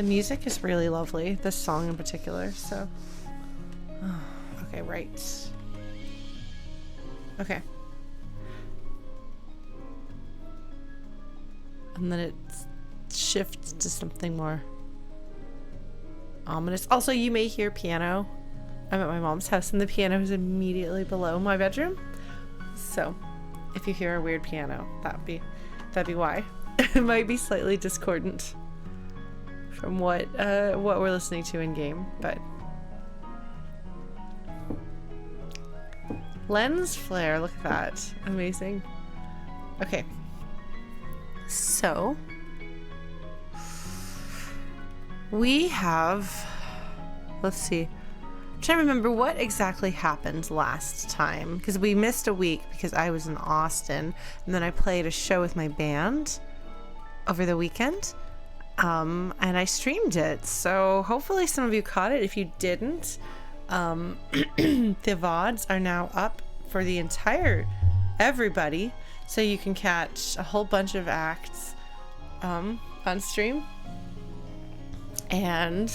The music is really lovely, this song in particular, so... Okay, right. Okay. And then it shifts to something more ominous. Also, you may hear piano. I'm at my mom's house and the piano is immediately below my bedroom. So, if you hear a weird piano, that'd be why. It might be slightly discordant from what we're listening to in game, but lens flare, look at that. Amazing. Okay. So we have, let's see. I'm trying to remember what exactly happened last time because we missed a week because I was in Austin and then I played a show with my band over the weekend. And I streamed it, so hopefully some of you caught it. If you didn't, the VODs are now up for the entire everybody, so you can catch a whole bunch of acts on stream. And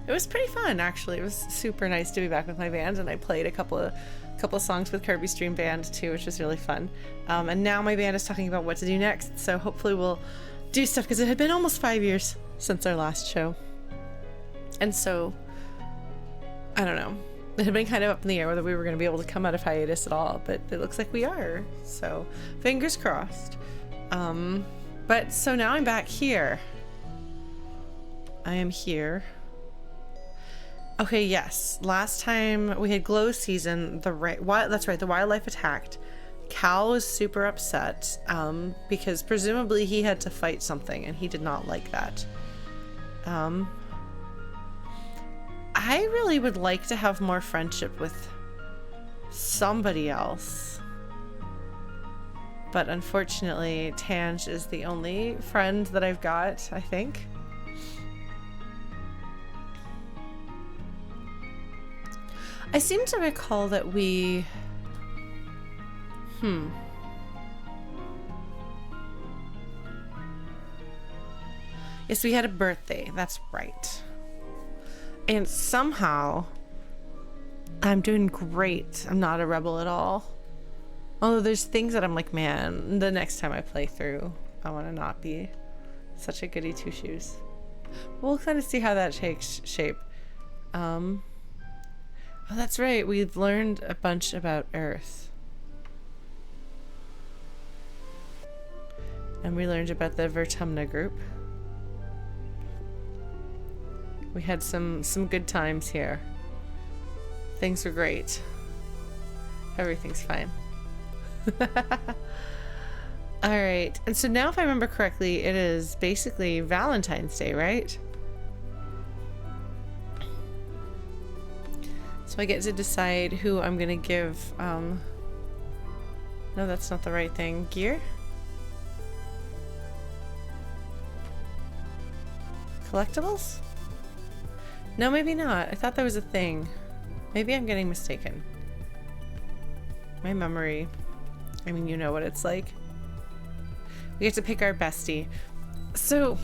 it was pretty fun, actually. It was super nice to be back with my band, and I played a couple of songs with Kirby Stream Band too, which was really fun. And now my band is talking about what to do next, so hopefully we'll do stuff because it had been almost 5 years since our last show. And so, I don't know. It had been kind of up in the air whether we were going to be able to come out of hiatus at all, but it looks like we are. So, fingers crossed. But so now I'm back here. I am here. Okay, yes. Last time we had glow season, that's right, the wildlife attacked. Cal was super upset because presumably he had to fight something and he did not like that. I really would like to have more friendship with somebody else. But unfortunately, Tange is the only friend that I've got, I think. I seem to recall that we... Yes, we had a birthday. That's right. And somehow, I'm doing great. I'm not a rebel at all. Although there's things that I'm like, man, the next time I play through, I want to not be such a goody two-shoes. We'll kind of see how that takes shape. Oh, that's right. We've learned a bunch about Earth. And we learned about the Vertumnalia group. We had some good times here. Things were great. Everything's fine. Alright, and so now if I remember correctly, it is basically Valentine's Day, right? So I get to decide who I'm gonna give, no, that's not the right thing. Gear? Collectibles? No, maybe not. I thought there was a thing. Maybe I'm getting mistaken. My memory. I mean, you know what it's like. We get to pick our bestie. So,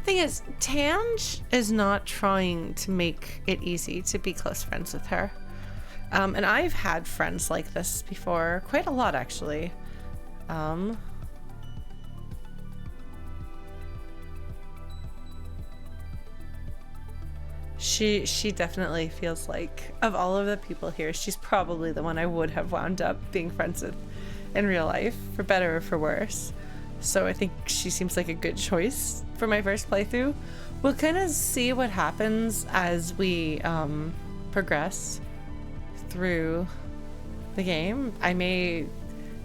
thing is, Tange is not trying to make it easy to be close friends with her. And I've had friends like this before. Quite a lot, actually. She definitely feels like, of all of the people here, she's probably the one I would have wound up being friends with in real life, for better or for worse. So I think she seems like a good choice for my first playthrough. We'll kind of see what happens as we progress through the game. I may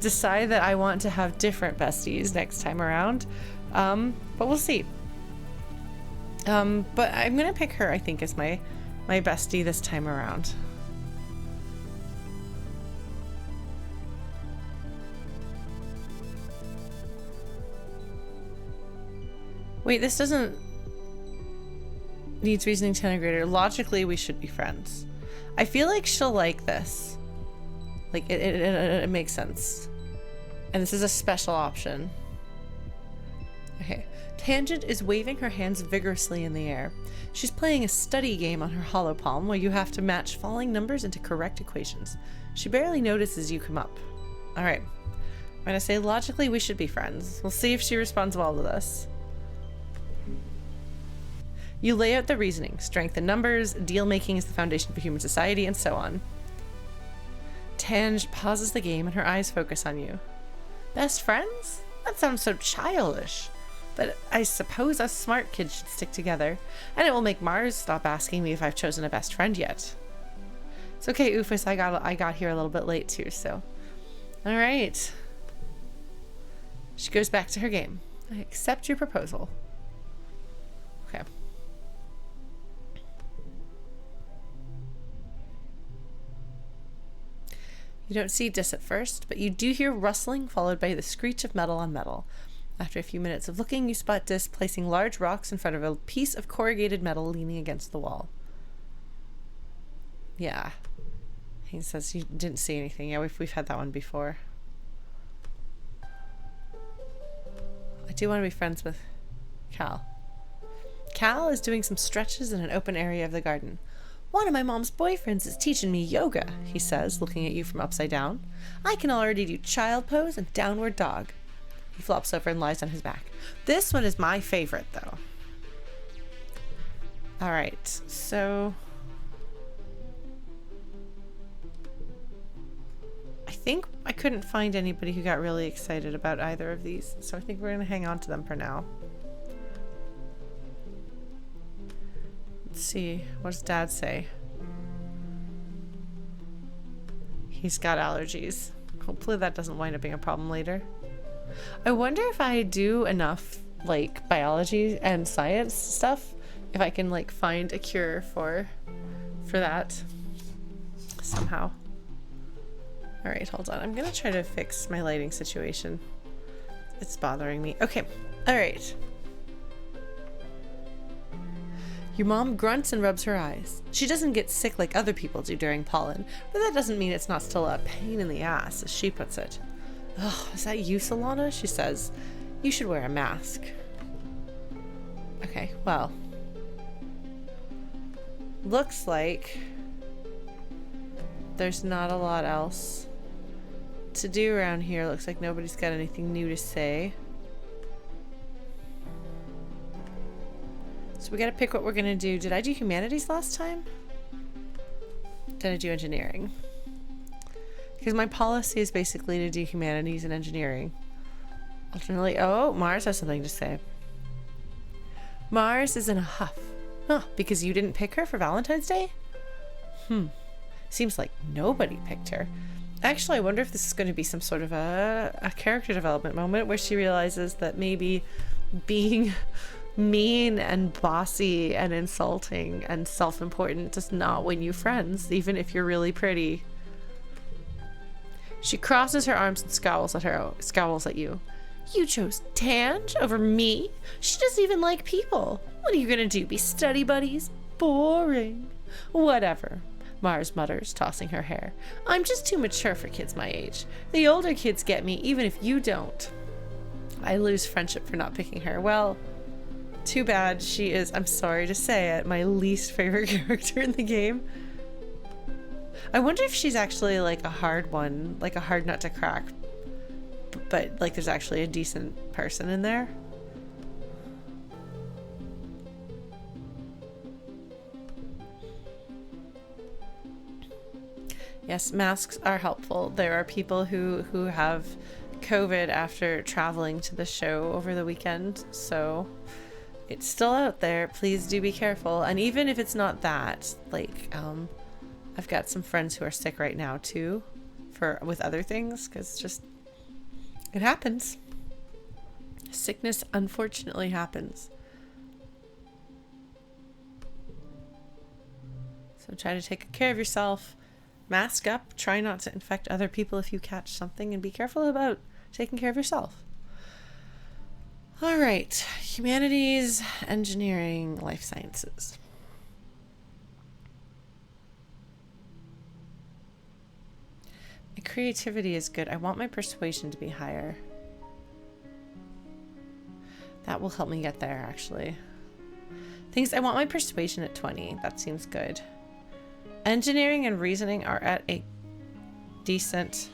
decide that I want to have different besties next time around, but we'll see. But I'm gonna pick her, I think, as my bestie this time around. Wait, this doesn't needs reasoning to integrator. Logically, we should be friends. I feel like she'll like this. Like, it makes sense. And this is a special option. Okay. Tangent is waving her hands vigorously in the air. She's playing a study game on her hollow palm where you have to match falling numbers into correct equations. She barely notices you come up. Alright. I'm gonna say logically we should be friends. We'll see if she responds well to this. You lay out the reasoning. Strength in numbers, deal making is the foundation for human society, and so on. Tange pauses the game and her eyes focus on you. Best friends? That sounds so childish. But I suppose us smart kids should stick together, and it will make Mars stop asking me if I've chosen a best friend yet. It's okay, Oofus, I got here a little bit late too, so. Alright. She goes back to her game. I accept your proposal. Okay. You don't see Dis at first, but you do hear rustling followed by the screech of metal on metal. After a few minutes of looking, you spot Dis placing large rocks in front of a piece of corrugated metal leaning against the wall. Yeah. He says you didn't see anything. Yeah, we've had that one before. I do want to be friends with Cal. Cal is doing some stretches in an open area of the garden. One of my mom's boyfriends is teaching me yoga, he says, looking at you from upside down. I can already do child pose and downward dog. He flops over and lies on his back. This one is my favorite, though. Alright, so... I think I couldn't find anybody who got really excited about either of these, so I think we're going to hang on to them for now. Let's see. What does Dad say? He's got allergies. Hopefully that doesn't wind up being a problem later. I wonder if I do enough, like, biology and science stuff, if I can, like, find a cure for that somehow. Alright, hold on. I'm gonna try to fix my lighting situation. It's bothering me. Okay. Alright. Your mom grunts and rubs her eyes. She doesn't get sick like other people do during pollen, but that doesn't mean it's not still a pain in the ass, as she puts it. Ugh, is that you, Solana? She says. You should wear a mask. Okay, well. Looks like there's not a lot else to do around here. Looks like nobody's got anything new to say. So we gotta pick what we're gonna do. Did I do humanities last time? Did I do engineering? Because my policy is basically to do humanities and engineering. Alternately, oh, Mars has something to say. Mars is in a huff. Huh, because you didn't pick her for Valentine's Day? Seems like nobody picked her. Actually, I wonder if this is going to be some sort of a character development moment where she realizes that maybe being mean and bossy and insulting and self-important does not win you friends, even if you're really pretty. She crosses her arms and scowls at you. You chose Tange over me? She doesn't even like people. What are you gonna do, be study buddies? Boring. Whatever, Mars mutters, tossing her hair. I'm just too mature for kids my age. The older kids get me, even if you don't. I lose friendship for not picking her. Well, too bad. She is, I'm sorry to say it, my least favorite character in the game. I wonder if she's actually like a hard one, like a hard nut to crack, but like there's actually a decent person in there. Yes, masks are helpful. There are people who have COVID after traveling to the show over the weekend, so it's still out there. Please do be careful. And even if it's not that, like, I've got some friends who are sick right now too, with other things, because just it happens. Sickness unfortunately happens. So try to take care of yourself. Mask up. Try not to infect other people if you catch something, and be careful about taking care of yourself. All right, humanities, engineering, life sciences. My creativity is good. I want my persuasion to be higher. That will help me get there, actually. Things I want my persuasion at 20. That seems good. Engineering and reasoning are at a decent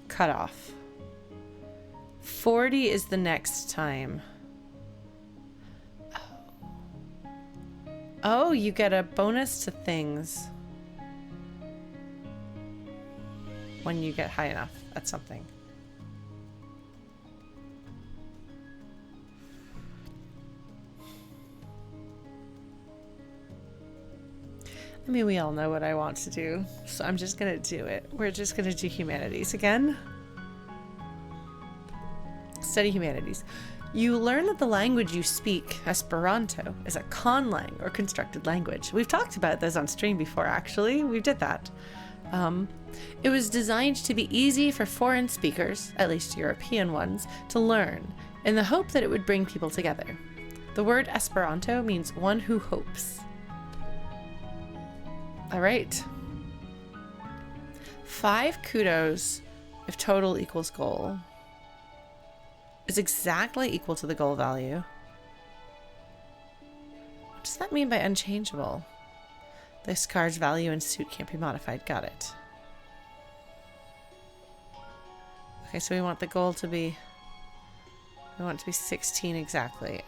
cutoff. 40 is the next time. Oh, you get a bonus to things when you get high enough at something. I mean, we all know what I want to do, so I'm just gonna do it. We're just gonna do humanities again. Study humanities. You learn that the language you speak, Esperanto, is a conlang or constructed language. We've talked about this on stream before, actually. We did that. It was designed to be easy for foreign speakers, at least European ones, to learn, in the hope that it would bring people together. The word Esperanto means one who hopes. All right. 5 kudos if total equals goal is exactly equal to the goal value. What does that mean by unchangeable? This card's value and suit can't be modified. Got it. Okay, so we want the goal to be... We want it to be 16 exactly.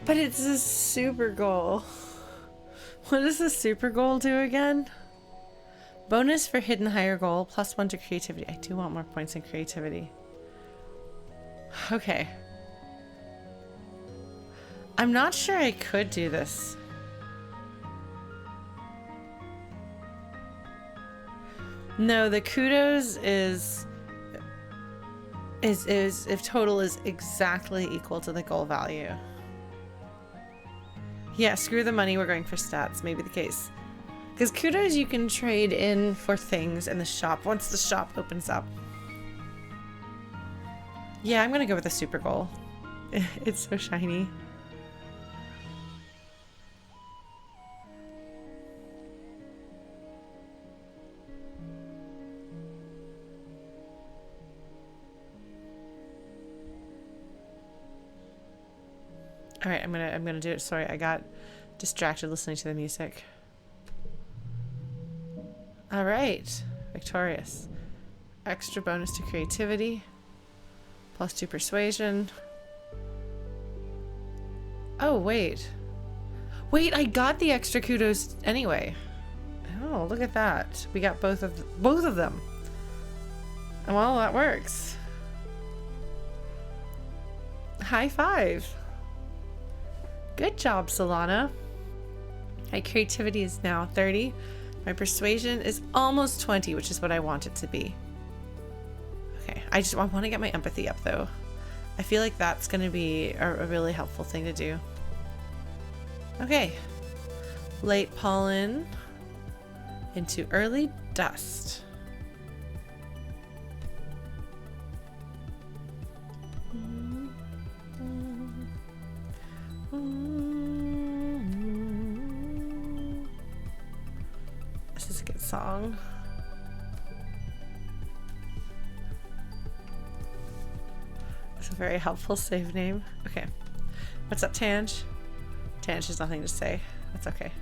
But it's a super goal. What does the super goal do again? Bonus for hidden higher goal, +1 to creativity. I do want more points in creativity. Okay. I'm not sure I could do this. No, the kudos is if total is exactly equal to the goal value. Yeah, screw the money, we're going for stats, maybe the case. Because kudos you can trade in for things in the shop once the shop opens up. Yeah, I'm gonna go with the super goal. It's so shiny. All right, I'm gonna do it. Sorry, I got distracted listening to the music. All right, victorious. Extra bonus to creativity, +2 persuasion. Oh wait, I got the extra kudos anyway. Oh, look at that. We got both of them. Well, that works. High five. Good job, Solana. My creativity is now 30. My persuasion is almost 20, which is what I want it to be. Okay, I want to get my empathy up though. I feel like that's going to be a really helpful thing to do. Okay. Late pollen into early dust. This is a good song. It's a very helpful save name. Okay. What's up, Tange? Tange has nothing to say. That's okay.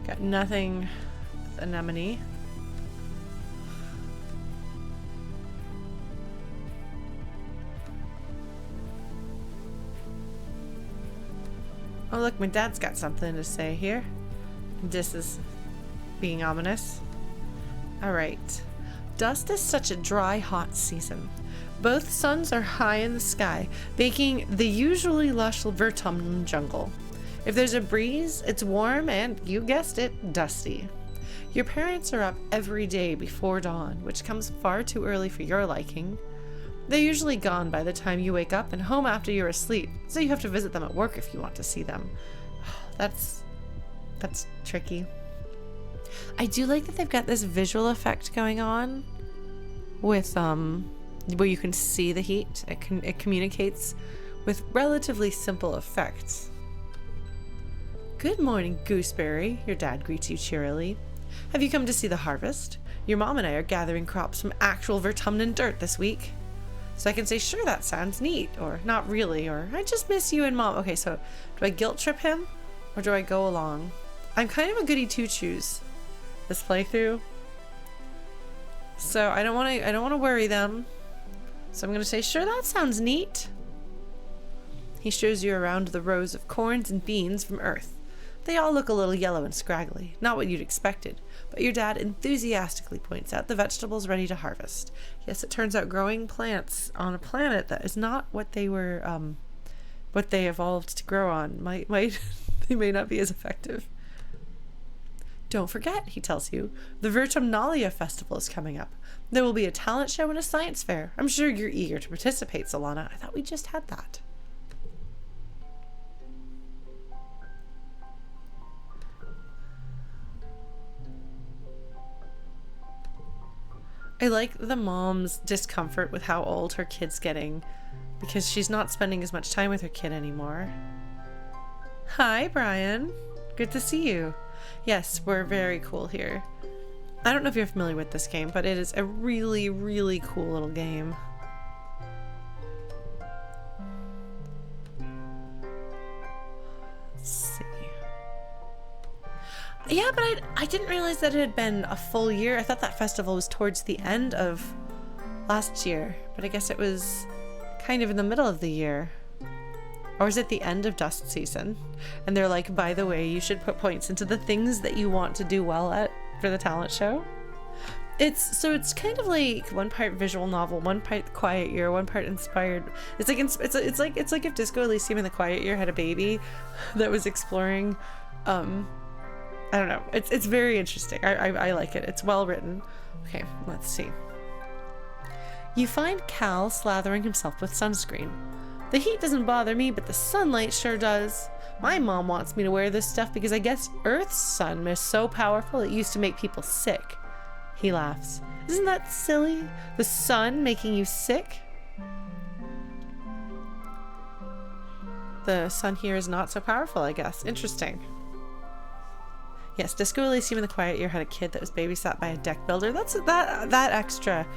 Got nothing with anemone. Oh look, my dad's got something to say here. This is being ominous. Alright. Dust is such a dry, hot season. Both suns are high in the sky, baking the usually lush Vertumnalia jungle. If there's a breeze, it's warm and, you guessed it, dusty. Your parents are up every day before dawn, which comes far too early for your liking. They're usually gone by the time you wake up and home after you're asleep, so you have to visit them at work if you want to see them. That's tricky. I do like that they've got this visual effect going on with where you can see the heat. It communicates with relatively simple effects. Good morning, Gooseberry, your dad greets you cheerily. Have you come to see the harvest? Your mom and I are gathering crops from actual Vertumnan dirt this week. So I can say, sure, that sounds neat, or not really, or I just miss you and mom. Okay, so do I guilt trip him, or do I go along? I'm kind of a goody two-shoes this playthrough, so I don't want to worry them. So I'm gonna say, sure, that sounds neat. He shows you around the rows of corns and beans from Earth. They all look a little yellow and scraggly, not what you'd expected, but your dad enthusiastically points out the vegetables ready to harvest. Yes, it turns out growing plants on a planet that is not what they were, what they evolved to grow on might they may not be as effective. Don't forget, he tells you, the Vertumnalia festival is coming up. There will be a talent show and a science fair. I'm sure you're eager to participate, Solana. I thought we just had that. I like the mom's discomfort with how old her kid's getting, because she's not spending as much time with her kid anymore. Hi, Brian. Good to see you. Yes, we're very cool here. I don't know if you're familiar with this game, but it is a really, really cool little game. Let's see. Yeah, but I didn't realize that it had been a full year. I thought that festival was towards the end of last year, but I guess it was kind of in the middle of the year. Or is it the end of dust season? And they're like, by the way, you should put points into the things that you want to do well at for the talent show. It's kind of like one part visual novel, one part Quiet Year, one part inspired. It's like if Disco Elysium and the Quiet Year had a baby that was exploring. I don't know. It's very interesting. I like it. It's well written. Okay, let's see. You find Cal slathering himself with sunscreen. The heat doesn't bother me, but the sunlight sure does. My mom wants me to wear this stuff because I guess Earth's sun is so powerful it used to make people sick. He laughs. Isn't that silly? The sun making you sick? The sun here is not so powerful, I guess. Interesting. Yes, Disco Elysium in the Quiet Year had a kid that was babysat by a deck builder. That extra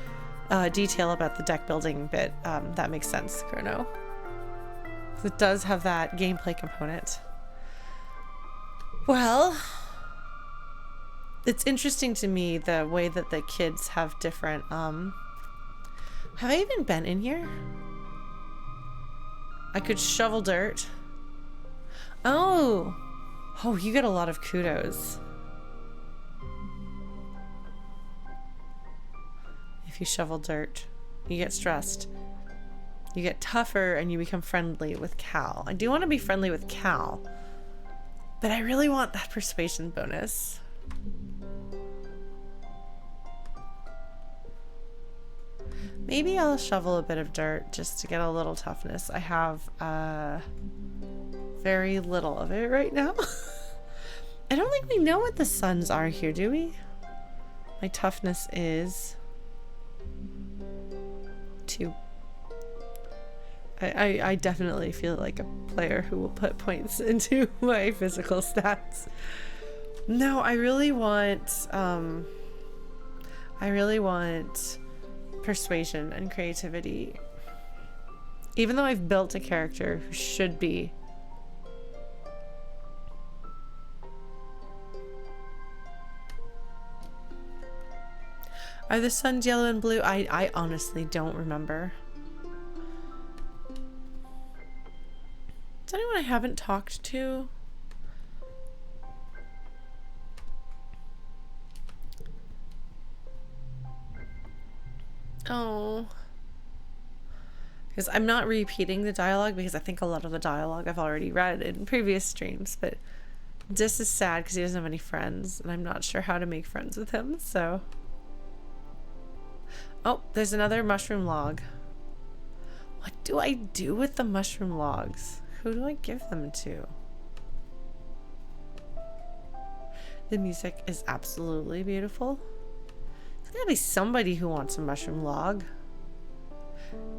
detail about the deck building bit, that makes sense, Chrono. It does have that gameplay component. Well, it's interesting to me the way that the kids have different, have I even been in here? I could shovel dirt. Oh, you get a lot of kudos. If you shovel dirt, you get stressed. You get tougher and you become friendly with Cal. I do want to be friendly with Cal, but I really want that persuasion bonus. Maybe I'll shovel a bit of dirt just to get a little toughness. I have very little of it right now. I don't think we know what the suns are here, do we? My toughness is 2. I definitely feel like a player who will put points into my physical stats. No, I really want persuasion and creativity. Even though I've built a character who should be Are the suns yellow and blue? I honestly don't remember. Is anyone I haven't talked to? Oh. Because I'm not repeating the dialogue because I think a lot of the dialogue I've already read in previous streams, but this is sad because he doesn't have any friends, and I'm not sure how to make friends with him, so... Oh, there's another mushroom log. What do I do with the mushroom logs? Who do I give them to? The music is absolutely beautiful. There's gotta be somebody who wants a mushroom log.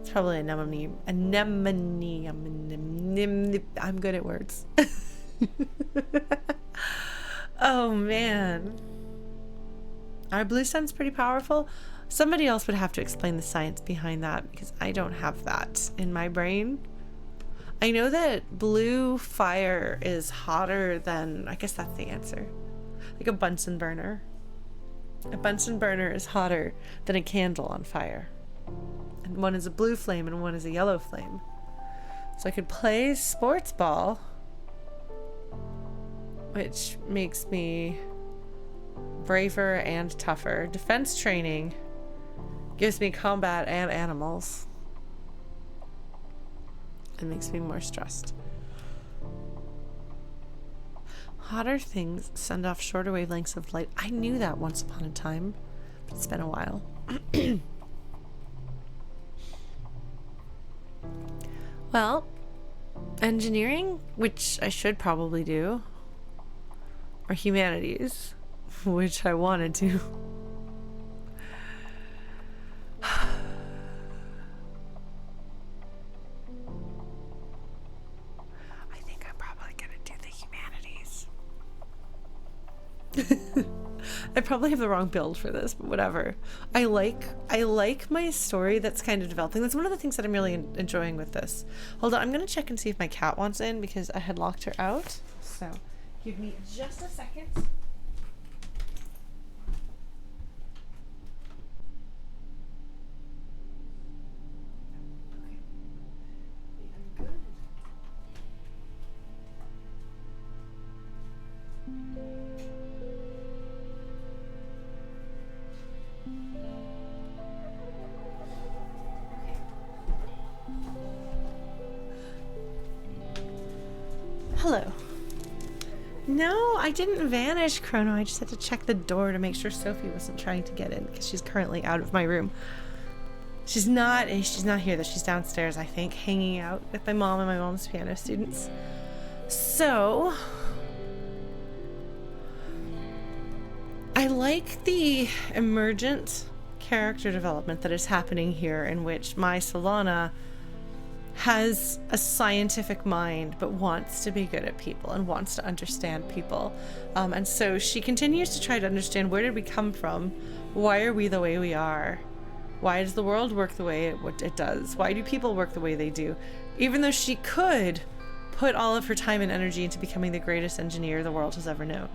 It's probably an anemone. I'm good at words. Oh man. Our blue sun's pretty powerful. Somebody else would have to explain the science behind that because I don't have that in my brain. I know that blue fire is hotter than, I guess that's the answer. Like a Bunsen burner. A Bunsen burner is hotter than a candle on fire. And one is a blue flame and one is a yellow flame. So I could play sports ball, which makes me braver and tougher. Defense training gives me combat and animals. It makes me more stressed. Hotter things send off shorter wavelengths of light. I knew that once upon a time, but it's been a while. Well, engineering, which I should probably do, or humanities, which I wanted to. I think I'm probably gonna do the humanities. I probably have the wrong build for this, but whatever. I like my story that's kind of developing. That's one of the things that I'm really enjoying with this. Hold on, I'm gonna check and see if my cat wants in because I had locked her out. So give me just a second. Hello. No, I didn't vanish, Chrono. I just had to check the door to make sure Sophie wasn't trying to get in because she's currently out of my room. She's not here though. She's downstairs, I think, hanging out with my mom and my mom's piano students. So I like the emergent character development that is happening here, in which my Solana has a scientific mind but wants to be good at people and wants to understand people, and so she continues to try to understand, where did we come from, why are we the way we are, why does the world work the way it does, why do people work the way they do, even though she could put all of her time and energy into becoming the greatest engineer the world has ever known.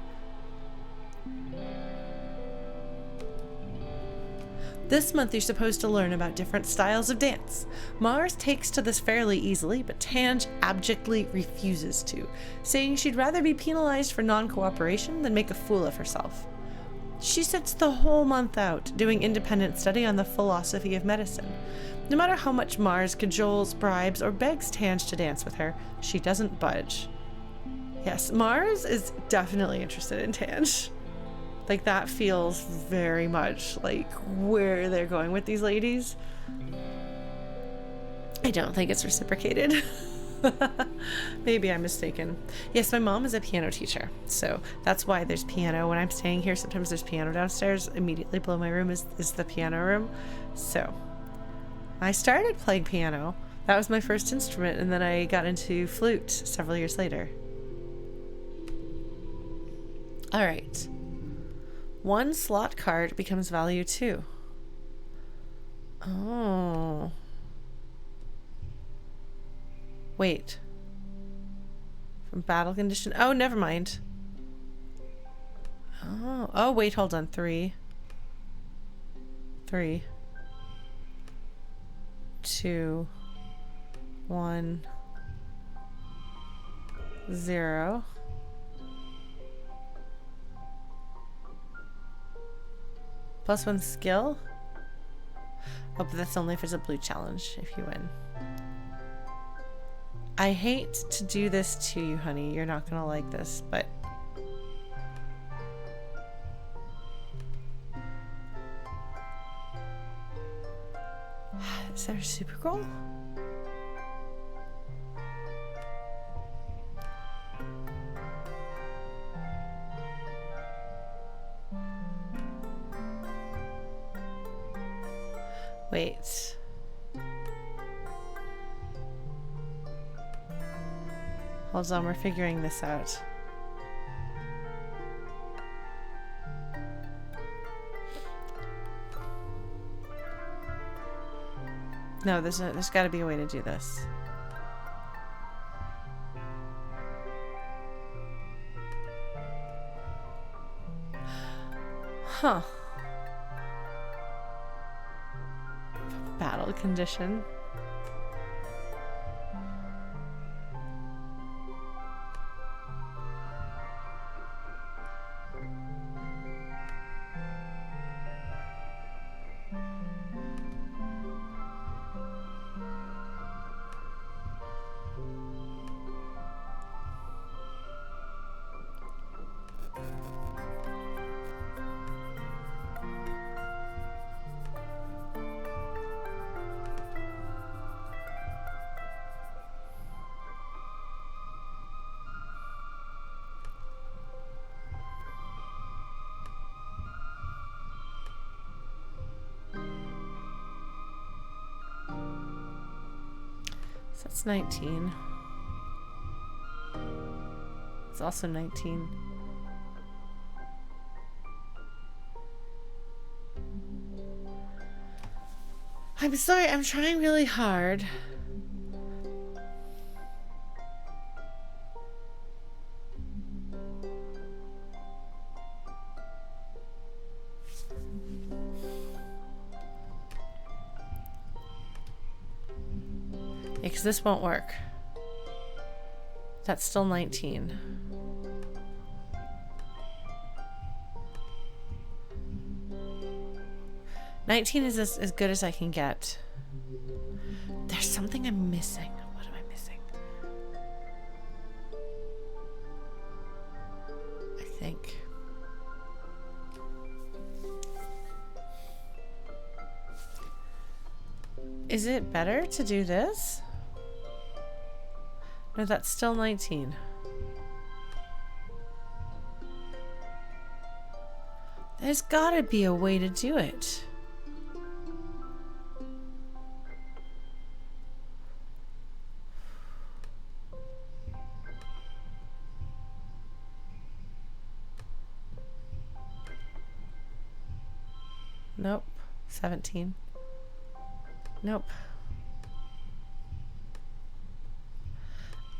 This month you're supposed to learn about different styles of dance. Mars takes to this fairly easily, but Tange abjectly refuses to, saying she'd rather be penalized for non-cooperation than make a fool of herself. She sits the whole month out, doing independent study on the philosophy of medicine. No matter how much Mars cajoles, bribes, or begs Tange to dance with her, she doesn't budge. Yes, Mars is definitely interested in Tange. Like, that feels very much like where they're going with these ladies. I don't think it's reciprocated. Maybe I'm mistaken. Yes, my mom is a piano teacher, so that's why there's piano when I'm staying here. Sometimes there's piano downstairs. Immediately below my room is the piano room. So I started playing piano. That was my first instrument, and then I got into flute several years later. All right. 1 slot card becomes value 2. Oh. Wait. From battle condition. Oh, never mind. Oh, wait, hold on. 3. 3. 2. 1. 0. +1 skill? Oh, but that's only if it's a blue challenge, if you win. I hate to do this to you, honey. You're not gonna like this, but... Is there a Supergirl? Wait. Hold on, we're figuring this out. No, there's got to be a way to do this. Huh. Battle condition. So that's 19. It's also 19. I'm sorry, I'm trying really hard. Because this won't work. That's still 19. $19 is as good as I can get. There's something I'm missing. What am I missing? I think. Is it better to do this? No, that's still 19. There's gotta be a way to do it. Nope. 17. Nope.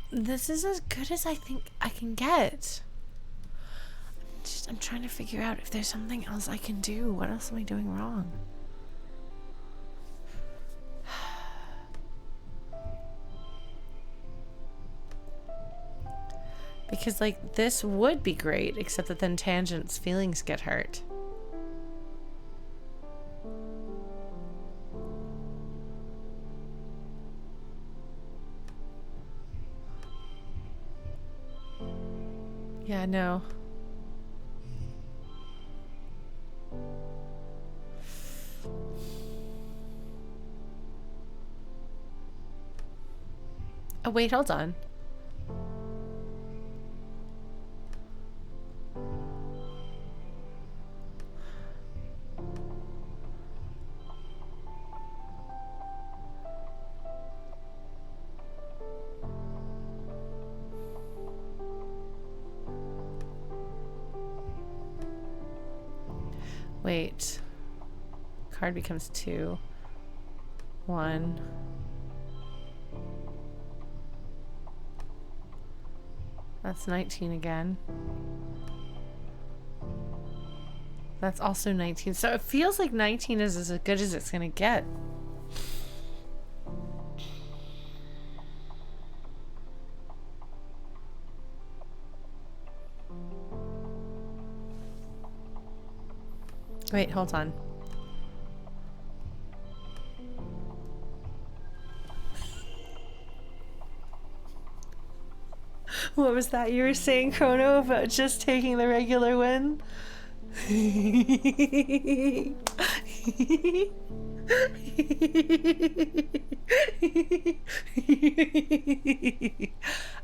This is as good as I think I can get. I'm trying to figure out if there's something else I can do. What else am I doing wrong? Because, like, this would be great, except that then Tangent's feelings get hurt. Yeah, no. Oh, wait, hold on. Wait. Card becomes 2. 1. That's 19 again. That's also 19. So it feels like 19 is as good as it's gonna get. Wait, hold on. What was that you were saying, Chrono, about just taking the regular win?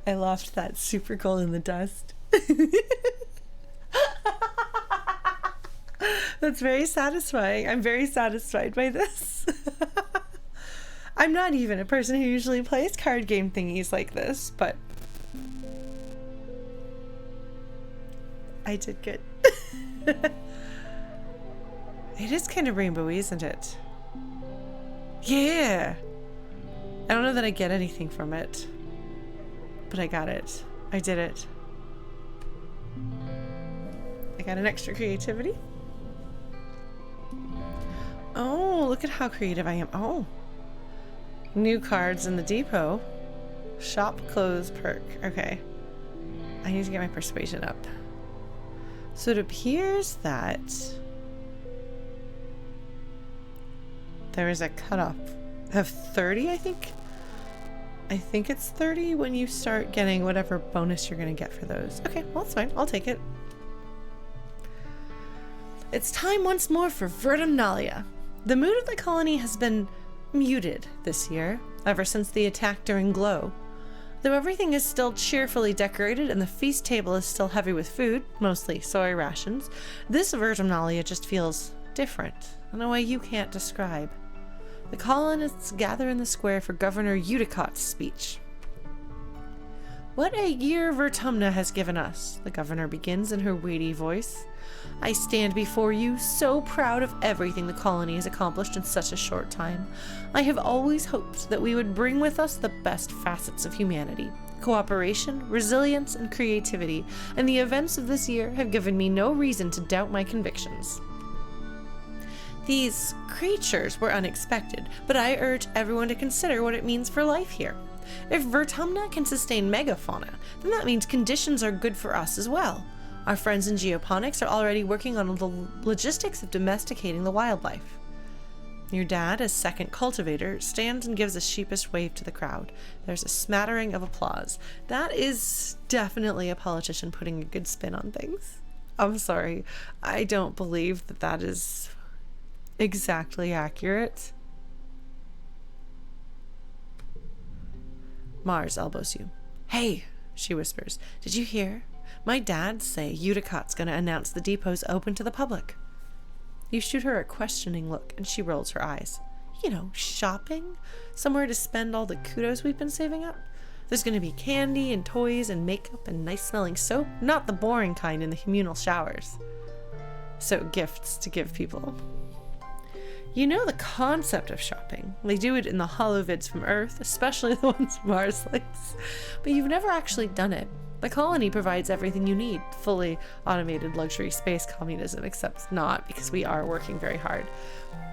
I left that super cold in the dust. That's very satisfying. I'm very satisfied by this. I'm not even a person who usually plays card game thingies like this, but I did good. It is kind of rainbowy, isn't it? Yeah! I don't know that I get anything from it, but I got it. I did it. I got an extra creativity. Oh, look at how creative I am. Oh. New cards in the depot. Shop close perk. Okay. I need to get my persuasion up. So it appears that there is a cutoff of 30, I think. I think it's 30 when you start getting whatever bonus you're going to get for those. Okay, well, that's fine. I'll take it. It's time once more for Vertumnalia. The mood of the colony has been muted this year, ever since the attack during Glow. Though everything is still cheerfully decorated and the feast table is still heavy with food, mostly soy rations, this Vertumnalia just feels different in a way you can't describe. The colonists gather in the square for Governor Eudicott's speech. What a year Vertumna has given us, the governor begins in her weighty voice. I stand before you so proud of everything the colony has accomplished in such a short time. I have always hoped that we would bring with us the best facets of humanity, cooperation, resilience, and creativity, and the events of this year have given me no reason to doubt my convictions. These creatures were unexpected, but I urge everyone to consider what it means for life here. If Vertumna can sustain megafauna, then that means conditions are good for us as well. Our friends in geoponics are already working on the logistics of domesticating the wildlife. Your dad, as second cultivator, stands and gives a sheepish wave to the crowd. There's a smattering of applause. That is definitely a politician putting a good spin on things. I'm sorry, I don't believe that that is exactly accurate. Mars elbows you. Hey, she whispers. Did you hear? My dad say Eudicott's gonna announce the depot's open to the public. You shoot her a questioning look and she rolls her eyes. You know, shopping? Somewhere to spend all the kudos we've been saving up? There's gonna be candy and toys and makeup and nice smelling soap, not the boring kind in the communal showers. So gifts to give people. You know the concept of shopping. They do it in the holovids from Earth, especially the ones Mars likes. But you've never actually done it. The colony provides everything you need. Fully automated luxury space communism, except not, because we are working very hard.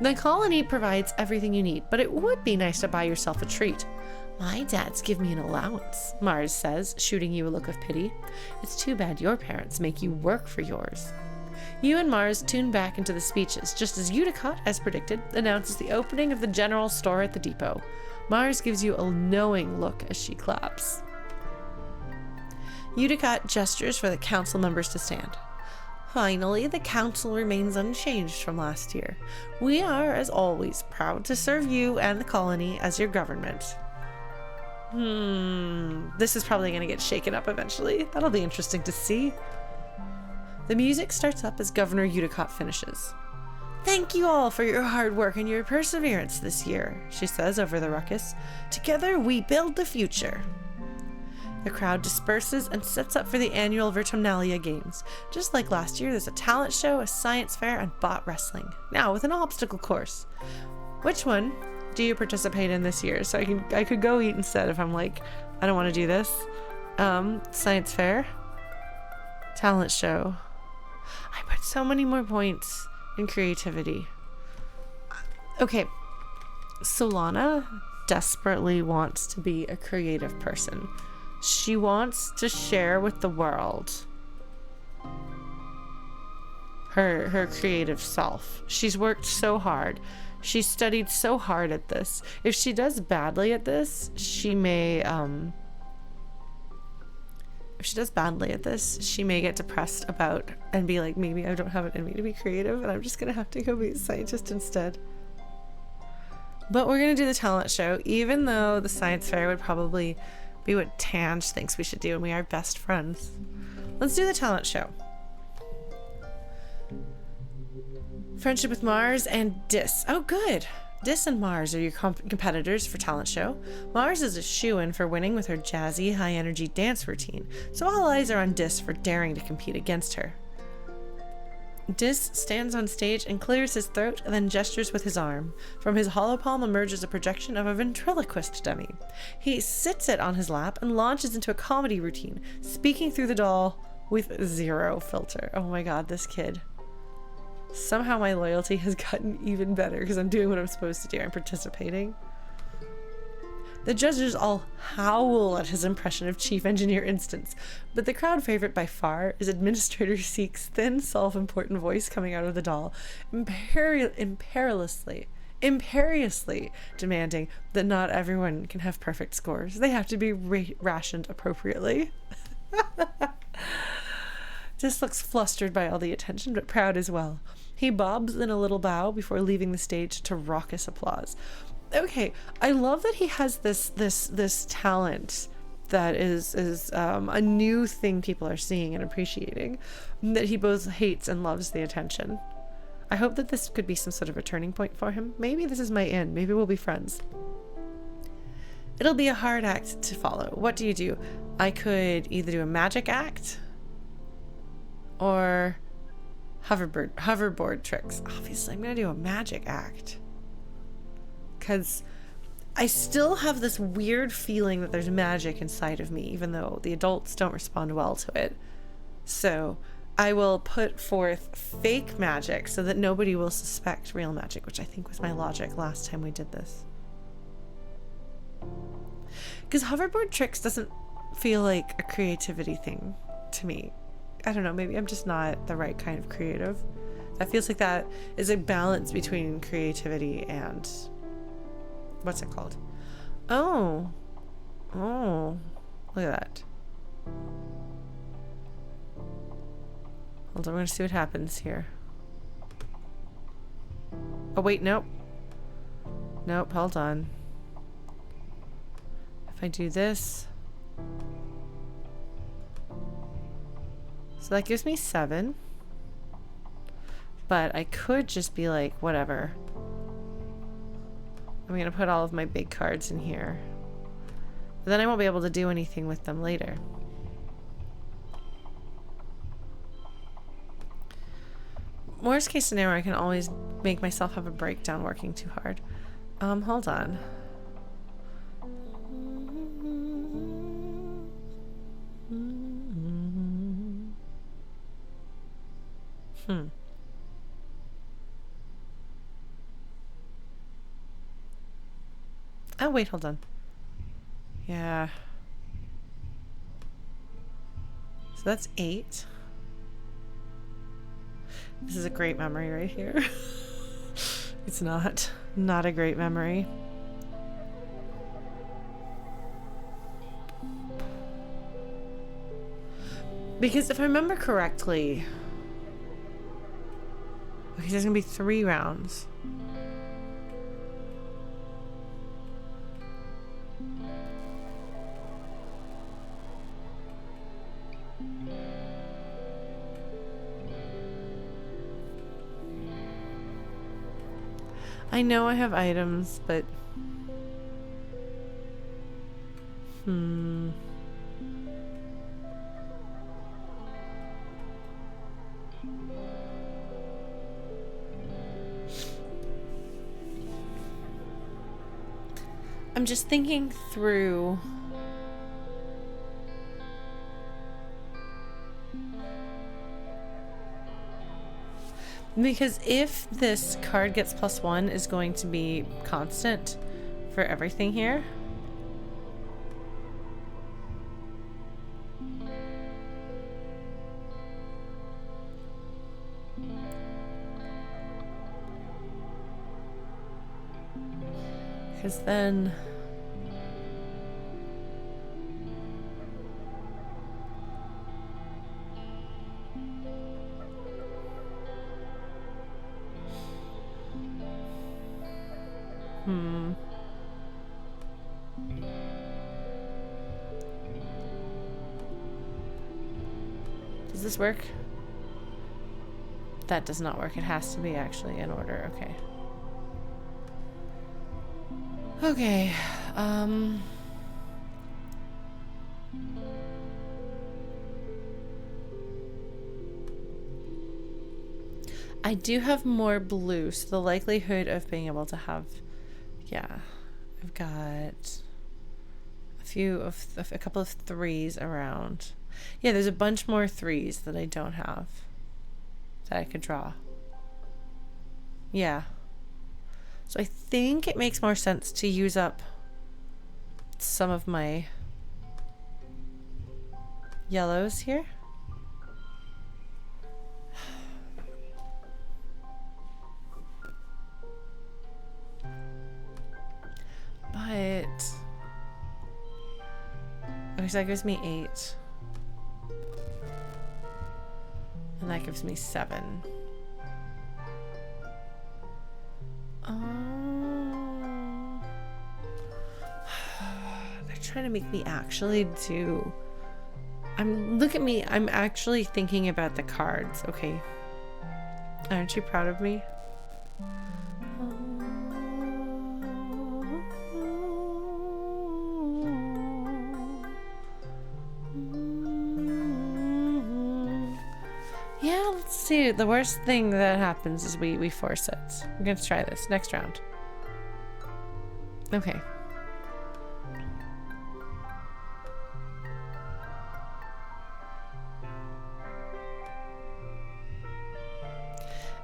The colony provides everything you need, but it would be nice to buy yourself a treat. My dad's give me an allowance, Mars says, shooting you a look of pity. It's too bad your parents make you work for yours. You and Mars tune back into the speeches, just as Eudicott, as predicted, announces the opening of the general store at the depot. Mars gives you a knowing look as she claps. Eudicott gestures for the council members to stand. Finally, the council remains unchanged from last year. We are, as always, proud to serve you and the colony as your government. This is probably going to get shaken up eventually. That'll be interesting to see. The music starts up as Governor Eudicott finishes. Thank you all for your hard work and your perseverance this year, she says over the ruckus. Together we build the future. The crowd disperses and sets up for the annual Vertumnalia Games. Just like last year, there's a talent show, a science fair, and bot wrestling. Now with an obstacle course. Which one do you participate in this year? So I could go eat instead if I'm like, I don't want to do this. Science fair, talent show. I put so many more points in creativity. Okay, Solana desperately wants to be a creative person. She wants to share with the world her creative self. She's worked so hard. She's studied so hard at this. If she does badly at this, she may if she does badly at this, she may get depressed about and be like, maybe I don't have it in me to be creative and I'm just gonna have to go be a scientist instead. But we're gonna do the talent show, even though the science fair would probably be what Tange thinks we should do, and we are best friends. Let's do the talent show. Friendship with Mars and Dis. Oh, good. Dis and Mars are your competitors for talent show. Mars is a shoo-in for winning with her jazzy, high-energy dance routine, so all eyes are on Dis for daring to compete against her. Dis stands on stage and clears his throat and then gestures with his arm. From his hollow palm emerges a projection of a ventriloquist dummy. He sits it on his lap and launches into a comedy routine, speaking through the doll with zero filter. Oh my god, this kid. Somehow my loyalty has gotten even better because I'm doing what I'm supposed to do. I'm participating. The judges all howl at his impression of Chief Engineer Instance, but the crowd favorite by far is Administrator Seek's thin, self-important voice coming out of the doll, imperiously demanding that not everyone can have perfect scores. They have to be rationed appropriately. Dis looks flustered by all the attention, but proud as well. He bobs in a little bow before leaving the stage to raucous applause. Okay, I love that he has this talent that is a new thing people are seeing and appreciating, that he both hates and loves the attention. I hope that this could be some sort of a turning point for him. Maybe this is my end. Maybe we'll be friends. It'll be a hard act to follow. What do you do? I could either do a magic act or hoverboard tricks. Obviously, I'm gonna do a magic act. Because I still have this weird feeling that there's magic inside of me, even though the adults don't respond well to it. So I will put forth fake magic so that nobody will suspect real magic, which I think was my logic last time we did this. Because hoverboard tricks doesn't feel like a creativity thing to me. I don't know, maybe I'm just not the right kind of creative. That feels like that is a balance between creativity and... what's it called? Oh, look at that. Hold on, we're gonna see what happens here. Oh wait, nope. Nope, hold on. If I do this. So that gives me 7. But I could just be like, whatever. I'm gonna put all of my big cards in here. But then I won't be able to do anything with them later. Worst case scenario, I can always make myself have a breakdown working too hard. Hold on. Oh, wait, hold on. Yeah. So that's 8. This is a great memory right here. It's not a great memory. Because if I remember correctly, okay, there's gonna be 3 rounds. I know I have items, but I'm just thinking through because if this card gets +1 is going to be constant for everything here. Because then Does this work? That does not work. It has to be actually in order. Okay. Okay. I do have more blue, so the likelihood of being able to have, yeah, I've got a couple of threes around. Yeah, there's a bunch more threes that I don't have that I could draw. Yeah. So I think it makes more sense to use up some of my yellows here. But okay, so that gives me 8. And that gives me 7. They're trying to make me actually do. Look at me. I'm actually thinking about the cards. Okay. Aren't you proud of me? Yeah, let's see. The worst thing that happens is we force it. I'm gonna try this next round. Okay.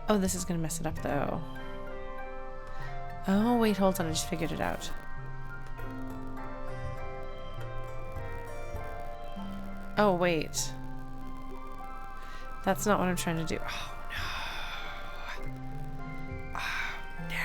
Oh, this is gonna mess it up though. Oh, wait, hold on. I just figured it out. Oh, wait. That's not what I'm trying to do. Oh, no. Oh, no. No.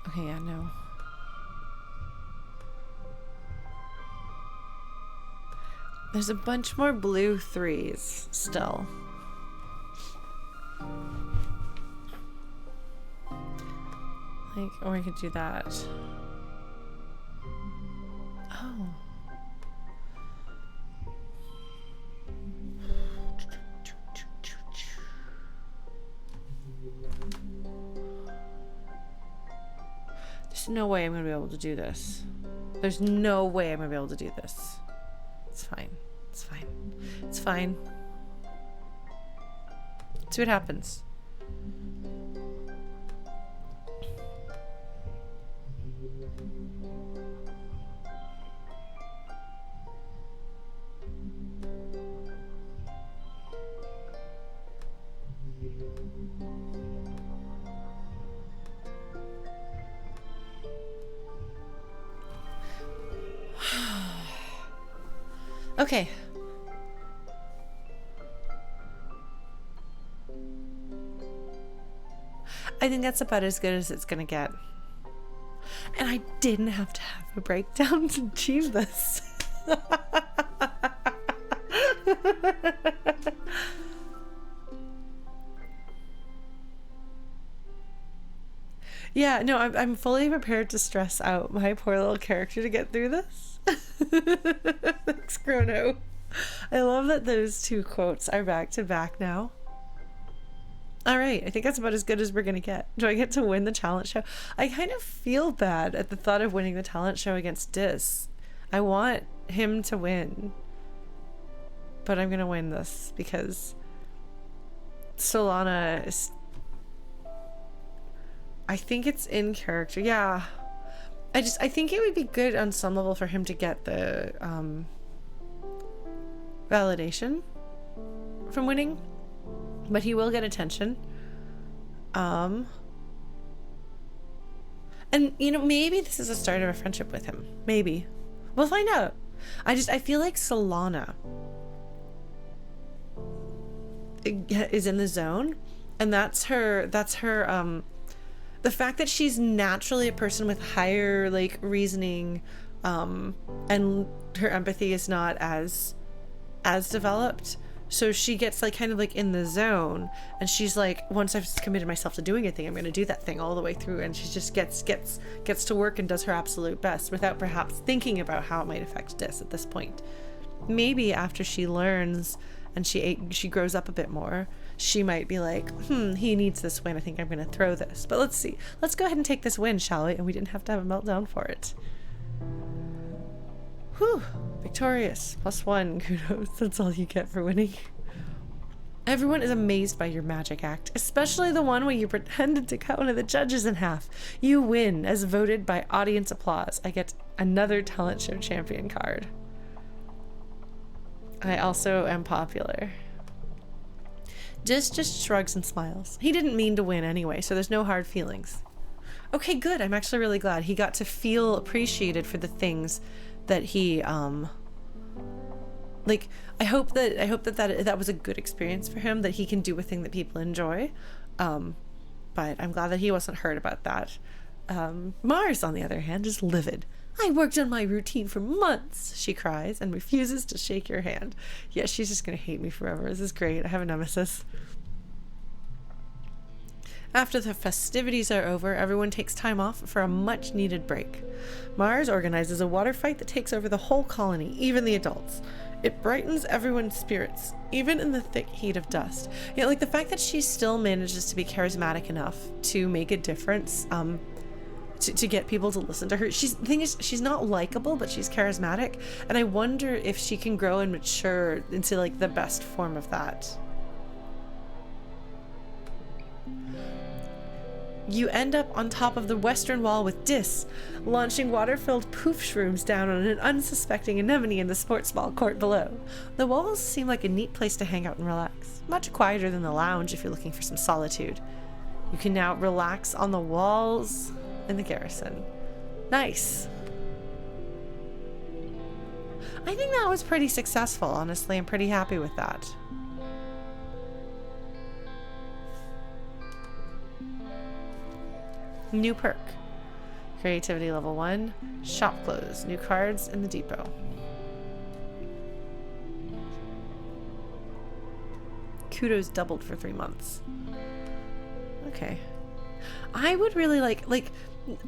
Okay, yeah, no. There's a bunch more blue 3s still. Like, or we could do that. Oh. There's no way I'm gonna be able to do this. There's no way I'm gonna be able to do this. It's fine. It's fine. It's fine. See what happens. Okay. I think that's about as good as it's gonna get. And I didn't have to have a breakdown to achieve this. Yeah, no, I'm fully prepared to stress out my poor little character to get through this. Thanks, Chrono. I love that those two quotes are back to back now. All right, I think that's about as good as we're gonna get. Do I get to win the talent show? I kind of feel bad at the thought of winning the talent show against Dis. I want him to win. But I'm gonna win this because Solana is... I think it's in character. Yeah. I think it would be good on some level for him to get the validation from winning. But he will get attention. And you know, maybe this is the start of a friendship with him. Maybe. We'll find out. I feel like Solana is in the zone, and that's her the fact that she's naturally a person with higher like reasoning, and her empathy is not as developed, so she gets like kind of like in the zone, and she's like, once I've committed myself to doing a thing, I'm going to do that thing all the way through, and she just gets to work and does her absolute best without perhaps thinking about how it might affect Dis at this point. Maybe after she learns and she grows up a bit more, she might be like, he needs this win, I think I'm going to throw this. But let's see. Let's go ahead and take this win, shall we? And we didn't have to have a meltdown for it. Whew. Victorious. +1. Kudos. That's all you get for winning. Everyone is amazed by your magic act, especially the one where you pretended to cut one of the judges in half. You win, as voted by audience applause. I get another talent show champion card. I also am popular. Just shrugs and smiles. He didn't mean to win anyway, so there's no hard feelings. Okay, good. I'm actually really glad he got to feel appreciated for the things that he like. I hope that was a good experience for him, that he can do a thing that people enjoy. But I'm glad that he wasn't hurt about that. Mars, on the other hand, is livid. I worked on my routine for months, she cries, and refuses to shake your hand. Yeah, she's just gonna hate me forever. This is great. I have a nemesis. After the festivities are over, everyone takes time off for a much-needed break. Mars organizes a water fight that takes over the whole colony, even the adults. It brightens everyone's spirits, even in the thick heat of dust. You know, like the fact that she still manages to be charismatic enough to make a difference, to get people to listen to her. The thing is, she's not likable, but she's charismatic, and I wonder if she can grow and mature into like the best form of that. You end up on top of the western wall with Dis, launching water-filled poof shrooms down on an unsuspecting anemone in the sports ball court below. The walls seem like a neat place to hang out and relax. Much quieter than the lounge if you're looking for some solitude. You can now relax on the walls in the garrison. Nice. I think that was pretty successful, honestly. I'm pretty happy with that. New perk. Creativity level 1. Shop closed. New cards in the depot. Kudos doubled for 3 months. Okay. I would really like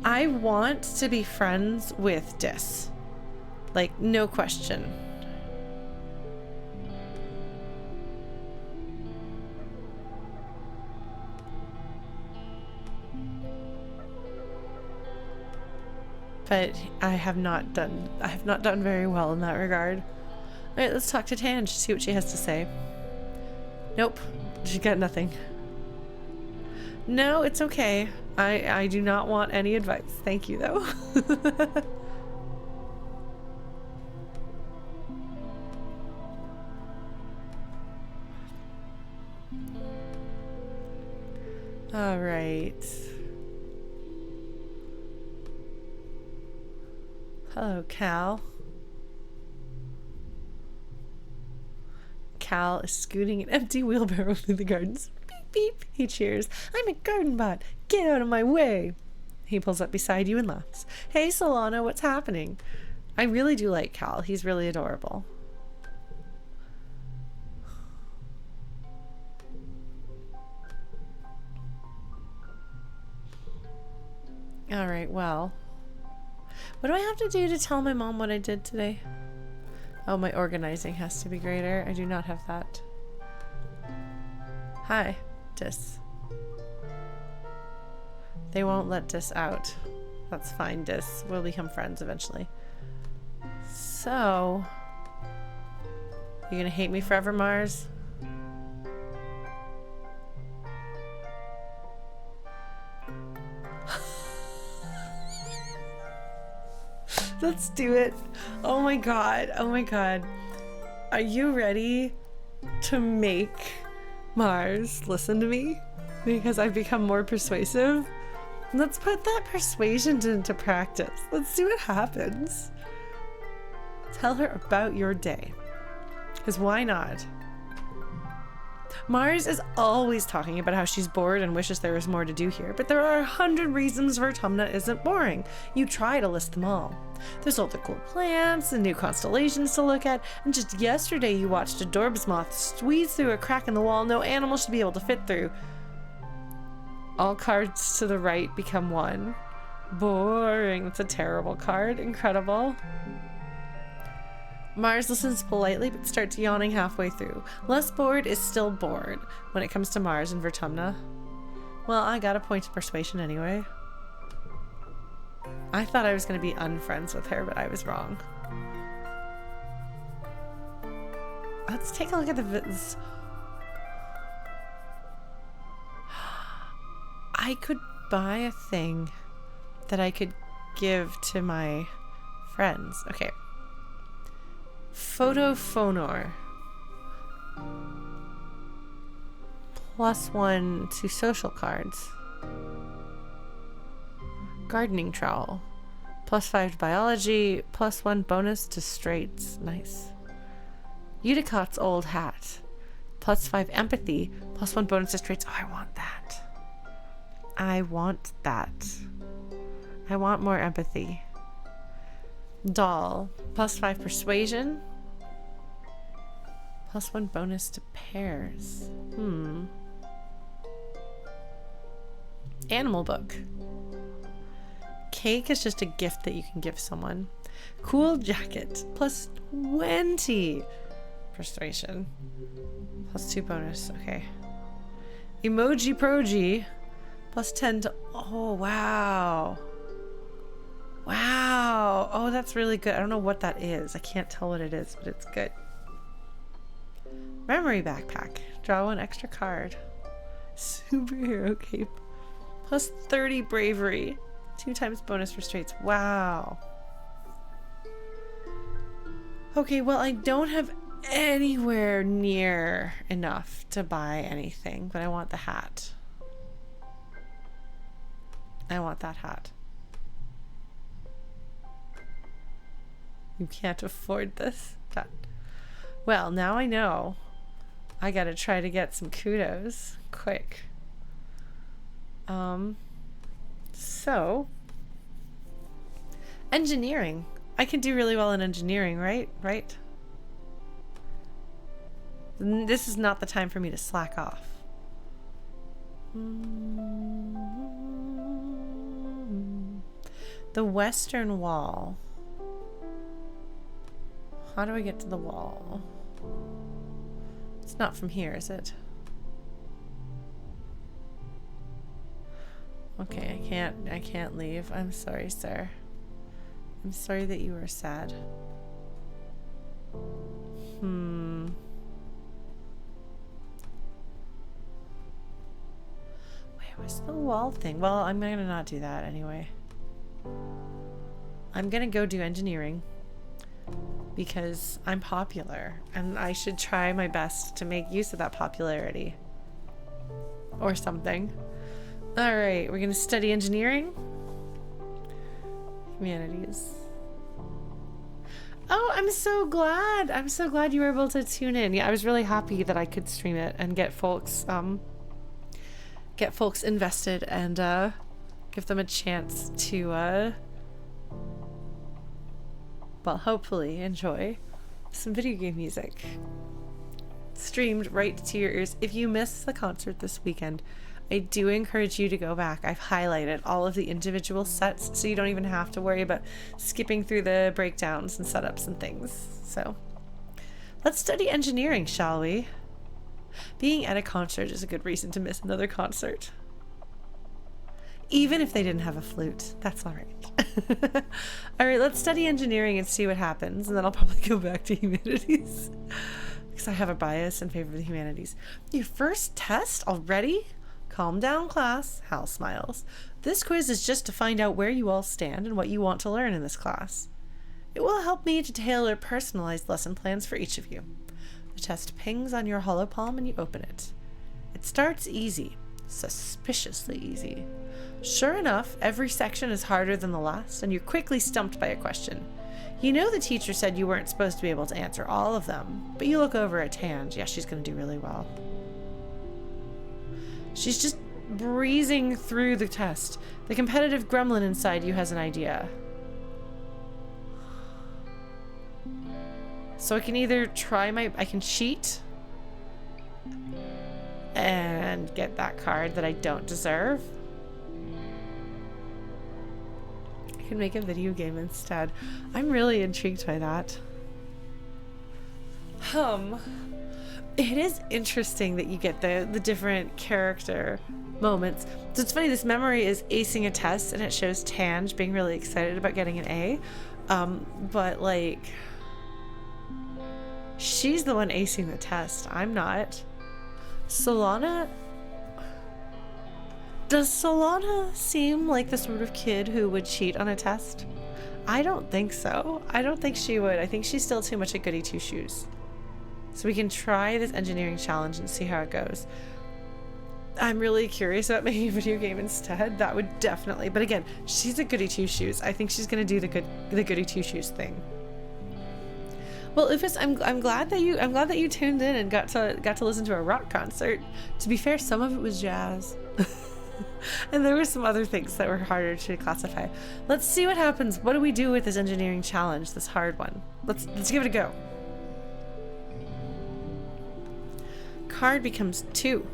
I want to be friends with Dis. Like, no question. But I have not done very well in that regard. Alright, let's talk to Tange, see what she has to say. Nope. She got nothing. No, it's okay. I do not want any advice. Thank you, though. All right. Hello, Cal. Cal is scooting an empty wheelbarrow through the gardens. Beep, beep. He cheers. I'm a garden bot. Get out of my way. He pulls up beside you and laughs. Hey, Solana, what's happening? I really do like Cal. He's really adorable. All right, well. What do I have to do to tell my mom what I did today? Oh, my organizing has to be greater. I do not have that. Hi, Dis. They won't let Dis out. That's fine, Dis. We'll become friends eventually. So, you gonna hate me forever, Mars? Let's do it. Oh my god. Oh my god. Are you ready to make Mars listen to me? Because I've become more persuasive? Let's put that persuasion into practice. Let's see what happens. Tell her about your day. Because why not? Mars is always talking about how she's bored and wishes there was more to do here, but there are 100 reasons Vertumna isn't boring. You try to list them all. There's all the cool plants and new constellations to look at, and just yesterday you watched a Dorbs moth squeeze through a crack in the wall no animal should be able to fit through. All cards to the right become one. Boring. That's a terrible card. Incredible. Mars listens politely but starts yawning halfway through. Less bored is still bored when it comes to Mars and Vertumna. Well, I got a point of persuasion anyway. I thought I was going to be unfriends with her, but I was wrong. Let's take a look at the... I could buy a thing that I could give to my friends. Okay. Photophonor. +1 to social cards. Gardening trowel. +5 to biology. +1 bonus to straights. Nice. Eudicott's old hat. +5 empathy. +1 bonus to straights. Oh, I want that. I want that. I want more empathy. Doll. +5 persuasion. +1 bonus to pairs. Animal book. Cake is just a gift that you can give someone. Cool jacket. +20 persuasion. +2 bonus. Okay. Emoji proji. +10 to... Oh, wow. Wow. Oh, that's really good. I don't know what that is. I can't tell what it is, but it's good. Memory backpack. Draw 1 extra card. Superhero cape. +30 bravery. 2 times bonus for straights. Wow. Okay, well, I don't have anywhere near enough to buy anything, but I want the hat. I want that hat. You can't afford this. God. Well, now I know. I gotta try to get some kudos quick. So engineering. I can do really well in engineering, right? Right? This is not the time for me to slack off. The western wall. How do I get to the wall? It's not from here, is it? Okay, I can't leave. I'm sorry, sir. I'm sorry that you are sad. Where was the wall thing? Well, I'm gonna not do that anyway. I'm gonna go do engineering because I'm popular and I should try my best to make use of that popularity or something. All right, we're gonna study engineering. Humanities. Oh, I'm so glad. I'm so glad you were able to tune in. Yeah, I was really happy that I could stream it and get folks invested and give them a chance to well, hopefully enjoy some video game music streamed right to your ears. If you missed the concert this weekend, I do encourage you to go back. I've highlighted all of the individual sets so you don't even have to worry about skipping through the breakdowns and setups and things. So let's study engineering, shall we? Being at a concert is a good reason to miss another concert. Even if they didn't have a flute, that's all right. All right, let's study engineering and see what happens, and then I'll probably go back to humanities because I have a bias in favor of the humanities. Your first test already? Calm down, class. Hal smiles. This quiz is just to find out where you all stand and what you want to learn in this class. It will help me to tailor personalized lesson plans for each of you. The test pings on your hollow palm and you open it. It starts easy, suspiciously easy. Sure enough, every section is harder than the last, and you're quickly stumped by a question. You know the teacher said you weren't supposed to be able to answer all of them, but you look over at Tange. Yeah, she's going to do really well. She's just breezing through the test. The competitive gremlin inside you has an idea. So I can either I can cheat and get that card that I don't deserve. I can make a video game instead. I'm really intrigued by that. It is interesting that you get the different character moments. So it's funny, this memory is acing a test and it shows Tange being really excited about getting an A. But like, she's the one acing the test. I'm not. Solana? Does Solana seem like the sort of kid who would cheat on a test? I don't think so. I don't think she would. I think she's still too much a goody two-shoes. So we can try this engineering challenge and see how it goes. I'm really curious about making a video game instead. That would definitely, but again, she's a goody two-shoes. I think she's gonna do the goody two-shoes thing. Well, Ufus, I'm glad that you tuned in and got to listen to a rock concert. To be fair, some of it was jazz. And there were some other things that were harder to classify. Let's see what happens. What do we do with this engineering challenge, this hard one? Let's give it a go. Card becomes 2.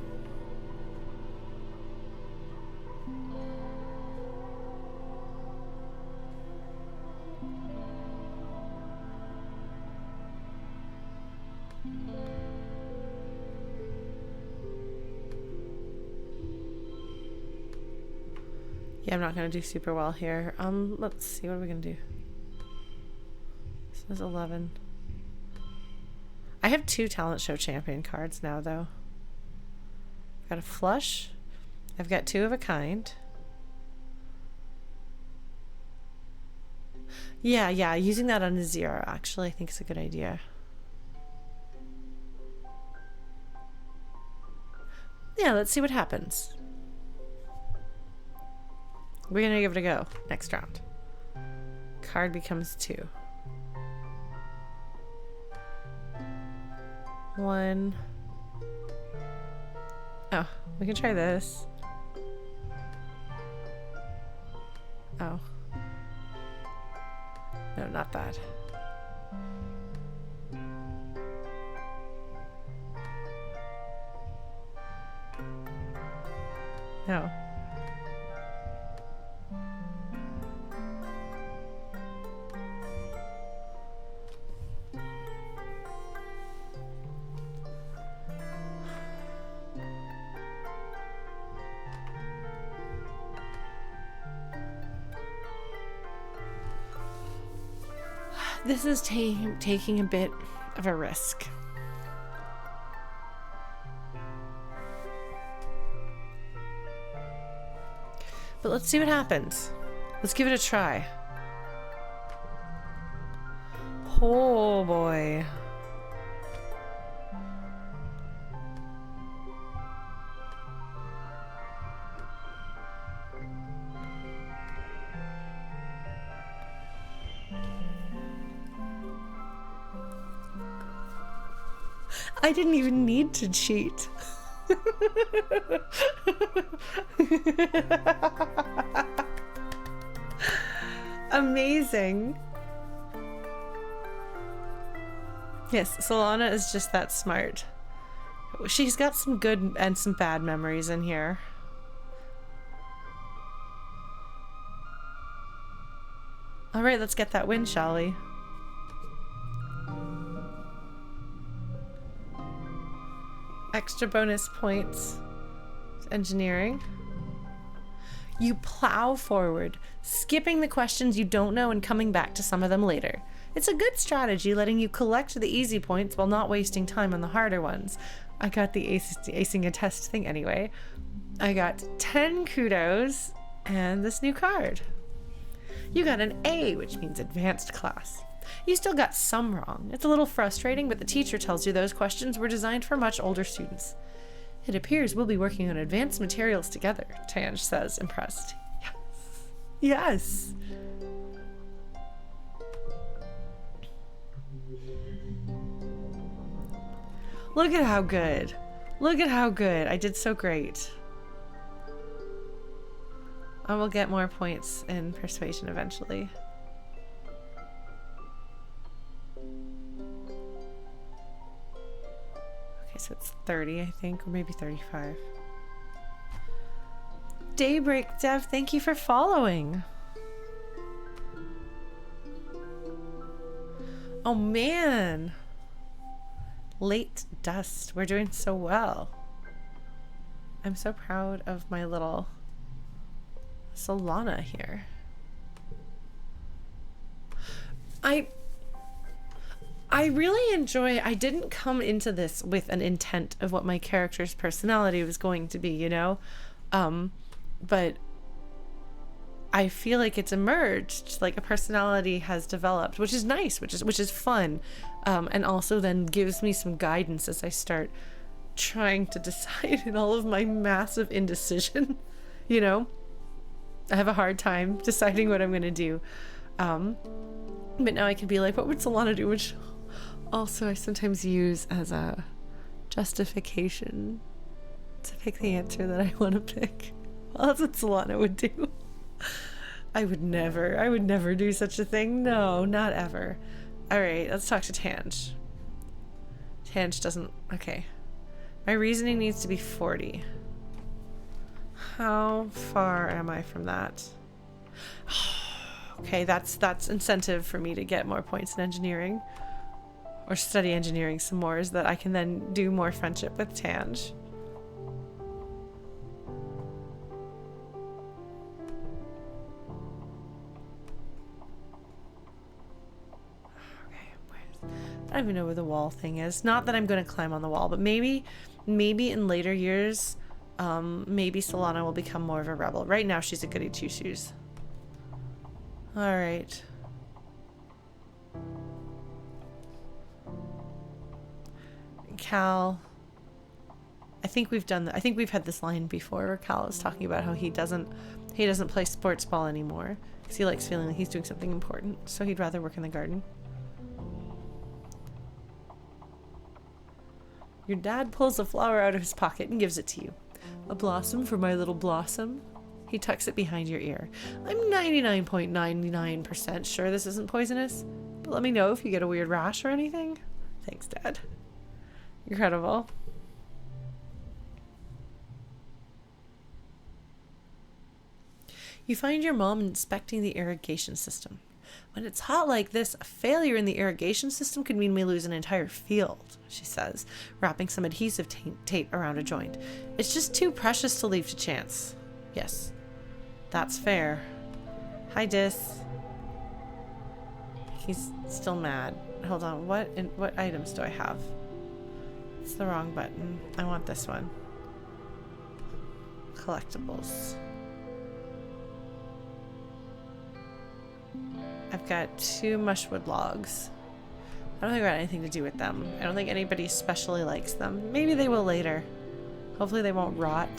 Yeah, I'm not gonna do super well here. Let's see, what are we gonna do? This is 11. I have 2 talent show champion cards now, though. I've got a flush. I've got 2 of a kind. Yeah, using that on a 0 actually I think is a good idea. Yeah, let's see what happens. We're gonna give it a go next round. Card becomes 2. 1. Oh, we can try this. Oh. No, not that. No. This is taking a bit of a risk. But let's see what happens. Let's give it a try. Oh boy. I didn't even need to cheat. Amazing. Yes, Solana is just that smart. She's got some good and some bad memories in here. All right, let's get that win, shall we? Extra bonus points. Engineering. You plow forward, skipping the questions you don't know and coming back to some of them later. It's a good strategy, letting you collect the easy points while not wasting time on the harder ones. I got the acing a test thing anyway. I got 10 kudos and this new card. You got an A, which means advanced class. You still got some wrong. It's a little frustrating, but the teacher tells you those questions were designed for much older students. It appears we'll be working on advanced materials together, Tange says, impressed. Yes. Yes. Look at how good. Look at how good. I did so great. I will get more points in persuasion eventually. Okay, so it's 30, I think, or maybe 35. Daybreak Dev, thank you for following. Oh man. Late Dust. We're doing so well. I'm so proud of my little Solana here. I really enjoy, I didn't come into this with an intent of what my character's personality was going to be, you know? But I feel like it's emerged, like a personality has developed, which is nice, which is fun. And also then gives me some guidance as I start trying to decide in all of my massive indecision, you know? I have a hard time deciding what I'm going to do. But now I can be like, what would Solana do? Which also I sometimes use as a justification to pick the answer that I want to pick. Well, that's what Solana would do. I would never do such a thing. No, not ever. All right, let's talk to Tange. Tange doesn't, okay. My reasoning needs to be 40. How far am I from that? Okay, that's incentive for me to get more points in engineering or study engineering some more, is that I can then do more friendship with Tange. I don't even know where the wall thing is. Not that I'm going to climb on the wall, but maybe in later years, maybe Solana will become more of a rebel. Right now, she's a goody two-shoes. All right. Cal. I think we've done that. I think we've had this line before where Cal is talking about how he doesn't play sports ball anymore because he likes feeling like he's doing something important. So he'd rather work in the garden. Your dad pulls a flower out of his pocket and gives it to you. A blossom for my little blossom. He tucks it behind your ear. I'm 99.99% sure this isn't poisonous, but let me know if you get a weird rash or anything. Thanks, Dad. Incredible. You find your mom inspecting the irrigation system. When it's hot like this, a failure in the irrigation system could mean we lose an entire field, she says, wrapping some adhesive tape around a joint. It's just too precious to leave to chance. Yes, that's fair. Hi, Dis. He's still mad. Hold on, what items do I have? It's the wrong button. I want this one. Collectibles. I've got 2 mushwood logs. I don't think I got anything to do with them. I don't think anybody especially likes them. Maybe they will later. Hopefully they won't rot.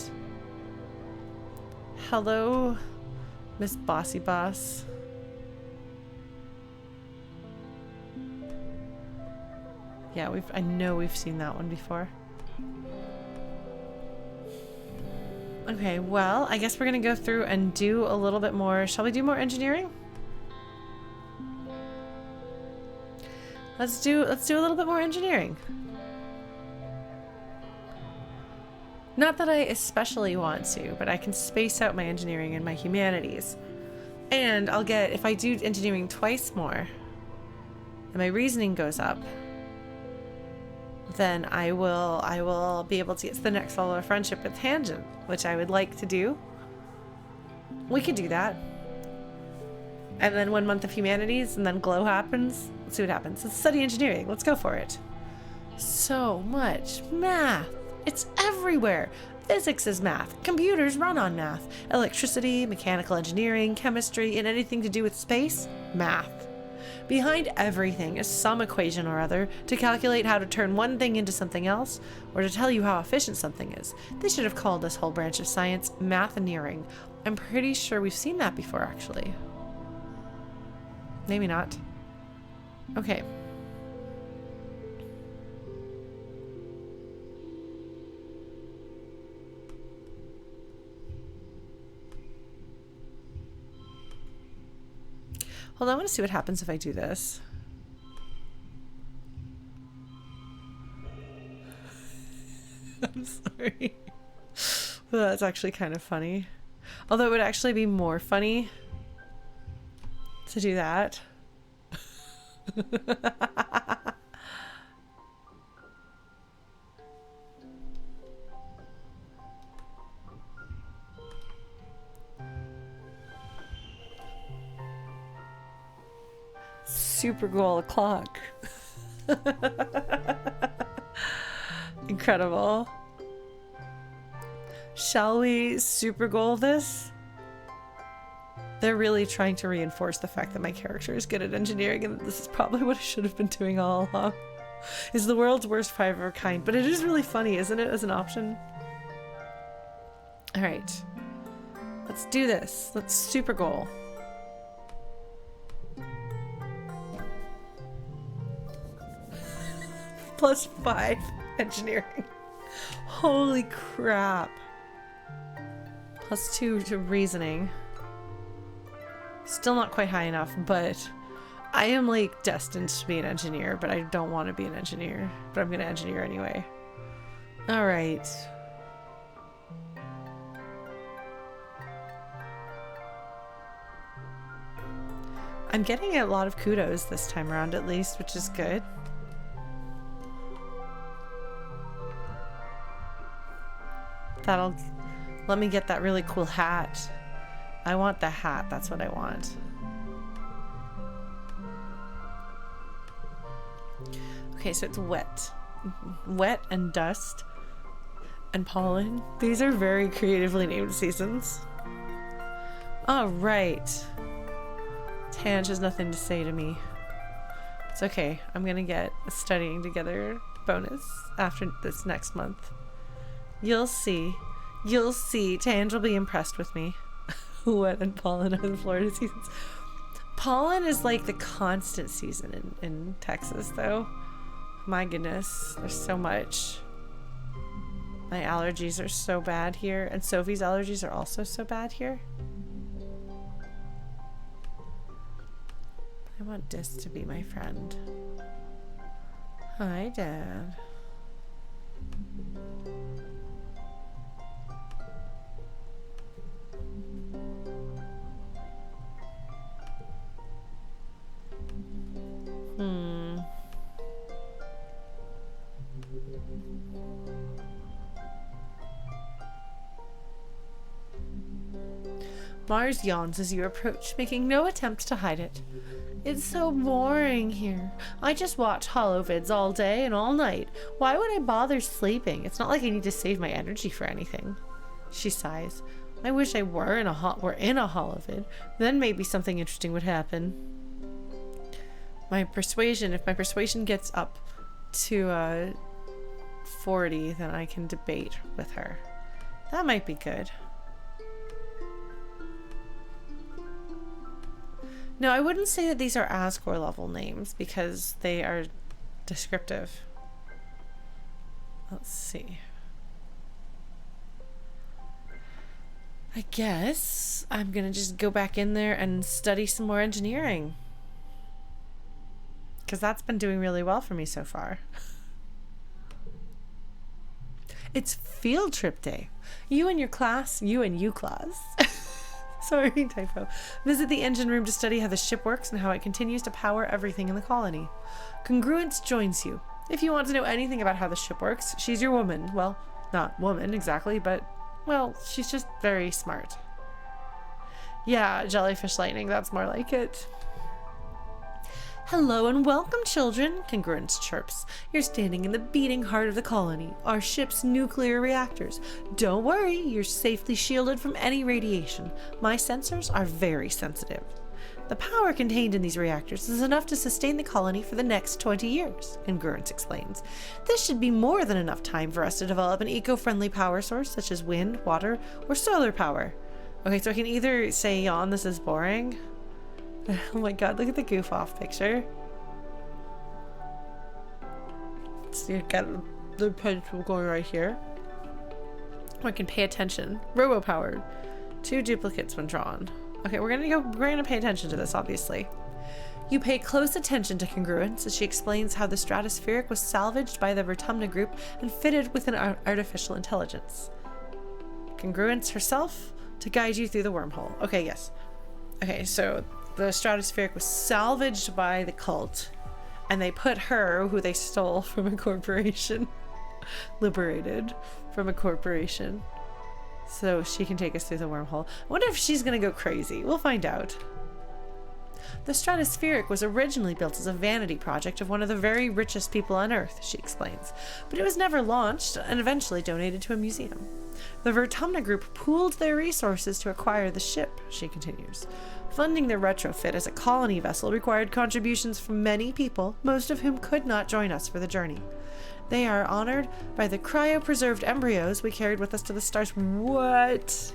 Hello, Miss Bossy Boss. Yeah, I know we've seen that one before. Okay, well, I guess we're gonna go through and do a little bit more. Shall we do more engineering? Let's do a little bit more engineering. Not that I especially want to, but I can space out my engineering and my humanities. And I'll get, if I do engineering twice more, and my reasoning goes up, then I will be able to get to the next level of friendship with Tangent, which I would like to do. We could do that. And then 1 month of humanities, and then glow happens. Let's see what happens. Let's study engineering. Let's go for it. So much math. It's everywhere. Physics is math. Computers run on math. Electricity, mechanical engineering, chemistry, and anything to do with space, math. Behind everything is some equation or other to calculate how to turn one thing into something else, or to tell you how efficient something is. They should have called this whole branch of science mathneering. I'm pretty sure we've seen that before, actually. Maybe not. Okay. Hold on, I want to see what happens if I do this. I'm sorry. Well, that's actually kind of funny. Although it would actually be more funny to do that. Super goal o'clock. Incredible. Shall we super goal this? They're really trying to reinforce the fact that my character is good at engineering and that this is probably what I should have been doing all along. Is the world's worst five of a kind, but it is really funny, isn't it, as an option? Alright. Let's do this. Let's super goal. +5 engineering. Holy crap. +2 to reasoning. Still not quite high enough, but I am like destined to be an engineer, but I don't want to be an engineer. But I'm gonna engineer anyway. Alright. I'm getting a lot of kudos this time around at least, which is good. That'll let me get that really cool hat. I want the hat, that's what I want. Okay, so it's wet. Wet and dust and pollen. These are very creatively named seasons. Alright. Tange has nothing to say to me. It's okay. I'm gonna get a studying together bonus after this next month. You'll see. You'll see. Tange will be impressed with me. Wet and pollen are the Florida seasons. Pollen is like the constant season in Texas, though. My goodness. There's so much. My allergies are so bad here. And Sophie's allergies are also so bad here. I want Dis to be my friend. Hi, Dad. Mars yawns as you approach, making no attempt to hide it. It's so boring here. I just watch holovids all day and all night. Why would I bother sleeping? It's not like I need to save my energy for anything. She sighs. I wish I were in a holovid. Then maybe something interesting would happen. If my persuasion gets up to 40, then I can debate with her. That might be good. No, I wouldn't say that these are Asgore level names because they are descriptive. Let's see. I guess I'm gonna just go back in there and study some more engineering. Because that's been doing really well for me so far. It's field trip day. You and your class, you and you class. Sorry, typo. Visit the engine room to study how the ship works and how it continues to power everything in the colony. Congruence joins you. If you want to know anything about how the ship works, she's your woman. Well, not woman exactly, but, well, she's just very smart. Yeah, jellyfish lightning, that's more like it. Hello and welcome, children, Congruence chirps. You're standing in the beating heart of the colony, our ship's nuclear reactors. Don't worry, you're safely shielded from any radiation. My sensors are very sensitive. The power contained in these reactors is enough to sustain the colony for the next 20 years, Congruence explains. This should be more than enough time for us to develop an eco-friendly power source such as wind, water, or solar power. Okay, so I can either say, yawn, this is boring. Oh my god, look at the goof off picture. So you got the pencil going right here. Oh, I can pay attention. Robo-powered. 2 duplicates when drawn. Okay, we're gonna pay attention to this, obviously. You pay close attention to congruence as she explains how the stratospheric was salvaged by the Vertumna group and fitted with an artificial intelligence. Congruence herself to guide you through the wormhole. Okay, yes. Okay, so the stratospheric was salvaged by the cult, and they put her, who they stole from a corporation, liberated from a corporation, so she can take us through the wormhole. I wonder if she's gonna go crazy. We'll find out. The stratospheric was originally built as a vanity project of one of the very richest people on Earth, she explains, but it was never launched and eventually donated to a museum. The Vertumna group pooled their resources to acquire the ship, she continues. Funding their retrofit as a colony vessel required contributions from many people, most of whom could not join us for the journey. They are honored by the cryopreserved embryos we carried with us to the stars. What?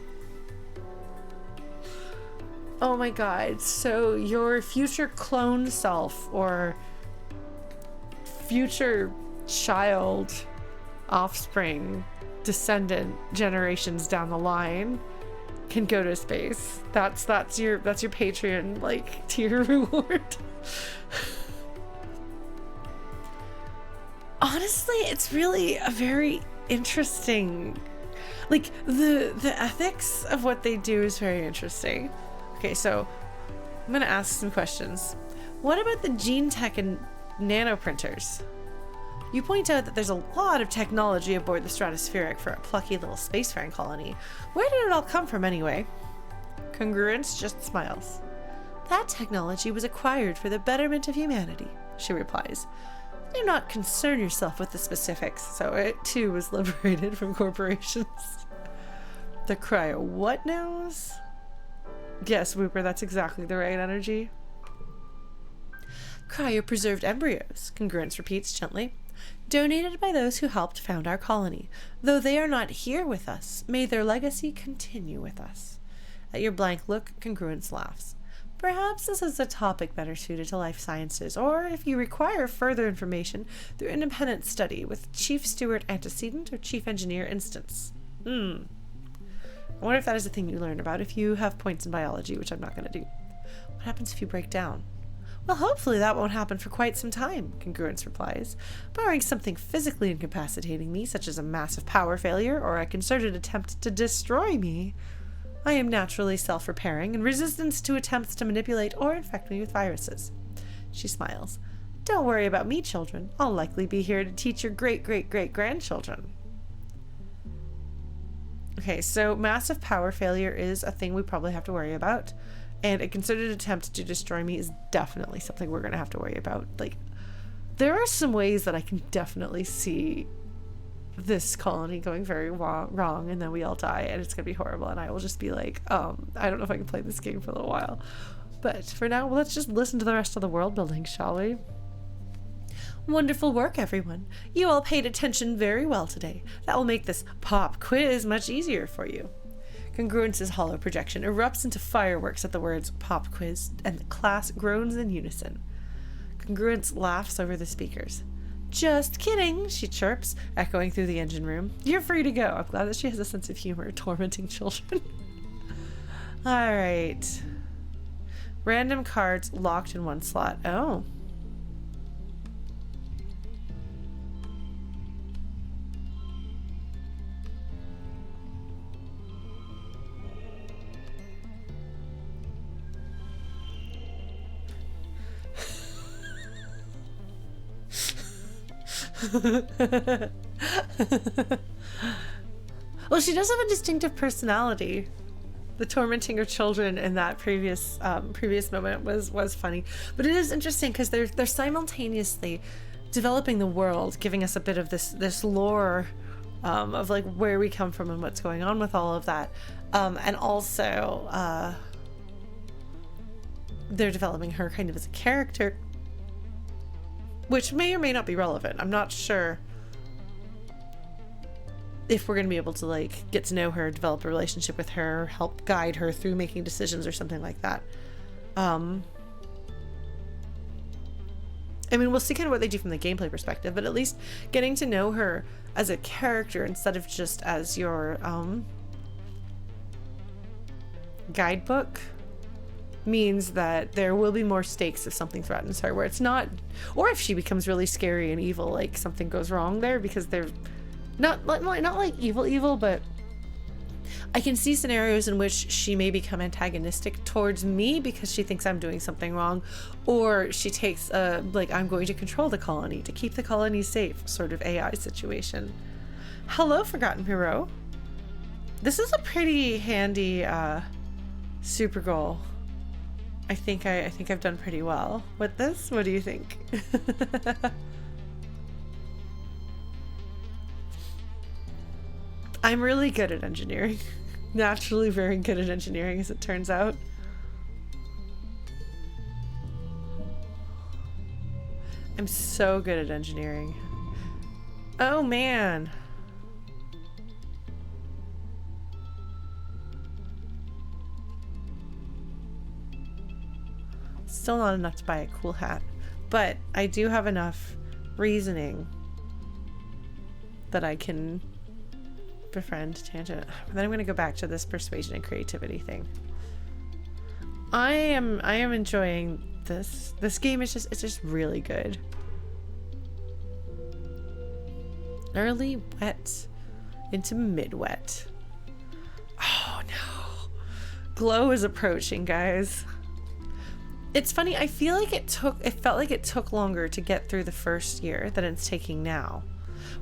Oh my god, so your future clone self or future child, offspring, descendant generations down the line can go to space. That's your Patreon like tier reward. Honestly, it's really a very interesting, like the ethics of what they do is very interesting. Okay, so I'm gonna ask some questions. What about the gene tech and nanoprinters? You point out that there's a lot of technology aboard the stratospheric for a plucky little spacefaring colony. Where did it all come from anyway? Congruence just smiles. That technology was acquired for the betterment of humanity, she replies. Do not concern yourself with the specifics, so it too was liberated from corporations. The cryo what knows? Yes, Whooper, that's exactly the right energy. Cryopreserved embryos, Congruence repeats gently. Donated by those who helped found our colony. Though they are not here with us, may their legacy continue with us. At your blank look, Congruence laughs. Perhaps this is a topic better suited to life sciences, or if you require further information, through independent study with Chief Steward Antecedent or Chief Engineer Instance. I wonder if that is a thing you learn about if you have points in biology, which I'm not going to do. What happens if you break down? Well, hopefully that won't happen for quite some time, Congruence replies. Barring something physically incapacitating me, such as a massive power failure or a concerted attempt to destroy me, I am naturally self-repairing and resistant to attempts to manipulate or infect me with viruses. She smiles. Don't worry about me, children. I'll likely be here to teach your great-great-great-grandchildren. Okay, so massive power failure is a thing we probably have to worry about. And a concerted attempt to destroy me is definitely something we're going to have to worry about. Like, there are some ways that I can definitely see this colony going very wrong, and then we all die, and it's going to be horrible, and I will just be like, I don't know if I can play this game for a little while. But for now, let's just listen to the rest of the world building, shall we? Wonderful work, everyone. You all paid attention very well today. That will make this pop quiz much easier for you. Congruence's hollow projection erupts into fireworks at the words pop quiz, and the class groans in unison. Congruence laughs over the speakers. Just kidding, she chirps, echoing through the engine room. You're free to go. I'm glad that she has a sense of humor, tormenting children. Alright. Random cards locked in one slot. Oh. Well, she does have a distinctive personality. The tormenting of children in that previous moment was funny, but it is interesting because they're simultaneously developing the world, giving us a bit of this lore of like where we come from and what's going on with all of that, and also they're developing her kind of as a character, which may or may not be relevant. I'm not sure if we're going to be able to like get to know her, develop a relationship with her, help guide her through making decisions or something like that. I mean, we'll see kind of what they do from the gameplay perspective, but at least getting to know her as a character instead of just as your guidebook means that there will be more stakes if something threatens her, where it's not, or if she becomes really scary and evil, like something goes wrong there, because they're not like evil, but I can see scenarios in which she may become antagonistic towards me because she thinks I'm doing something wrong, or she takes a, like, I'm going to control the colony to keep the colony safe sort of AI situation. Hello, Forgotten Hero. This is a pretty handy super goal. I think I've done pretty well with this. What do you think? I'm really good at engineering. Naturally very good at engineering, as it turns out. I'm so good at engineering. Oh man. Still not enough to buy a cool hat, but I do have enough reasoning that I can befriend Tangent. Then I'm going to go back to this persuasion and creativity thing. I am enjoying this. This game is just really good. Early wet into mid-wet. Oh no. Glow is approaching, guys. It's funny, I feel like it felt like it took longer to get through the first year than it's taking now.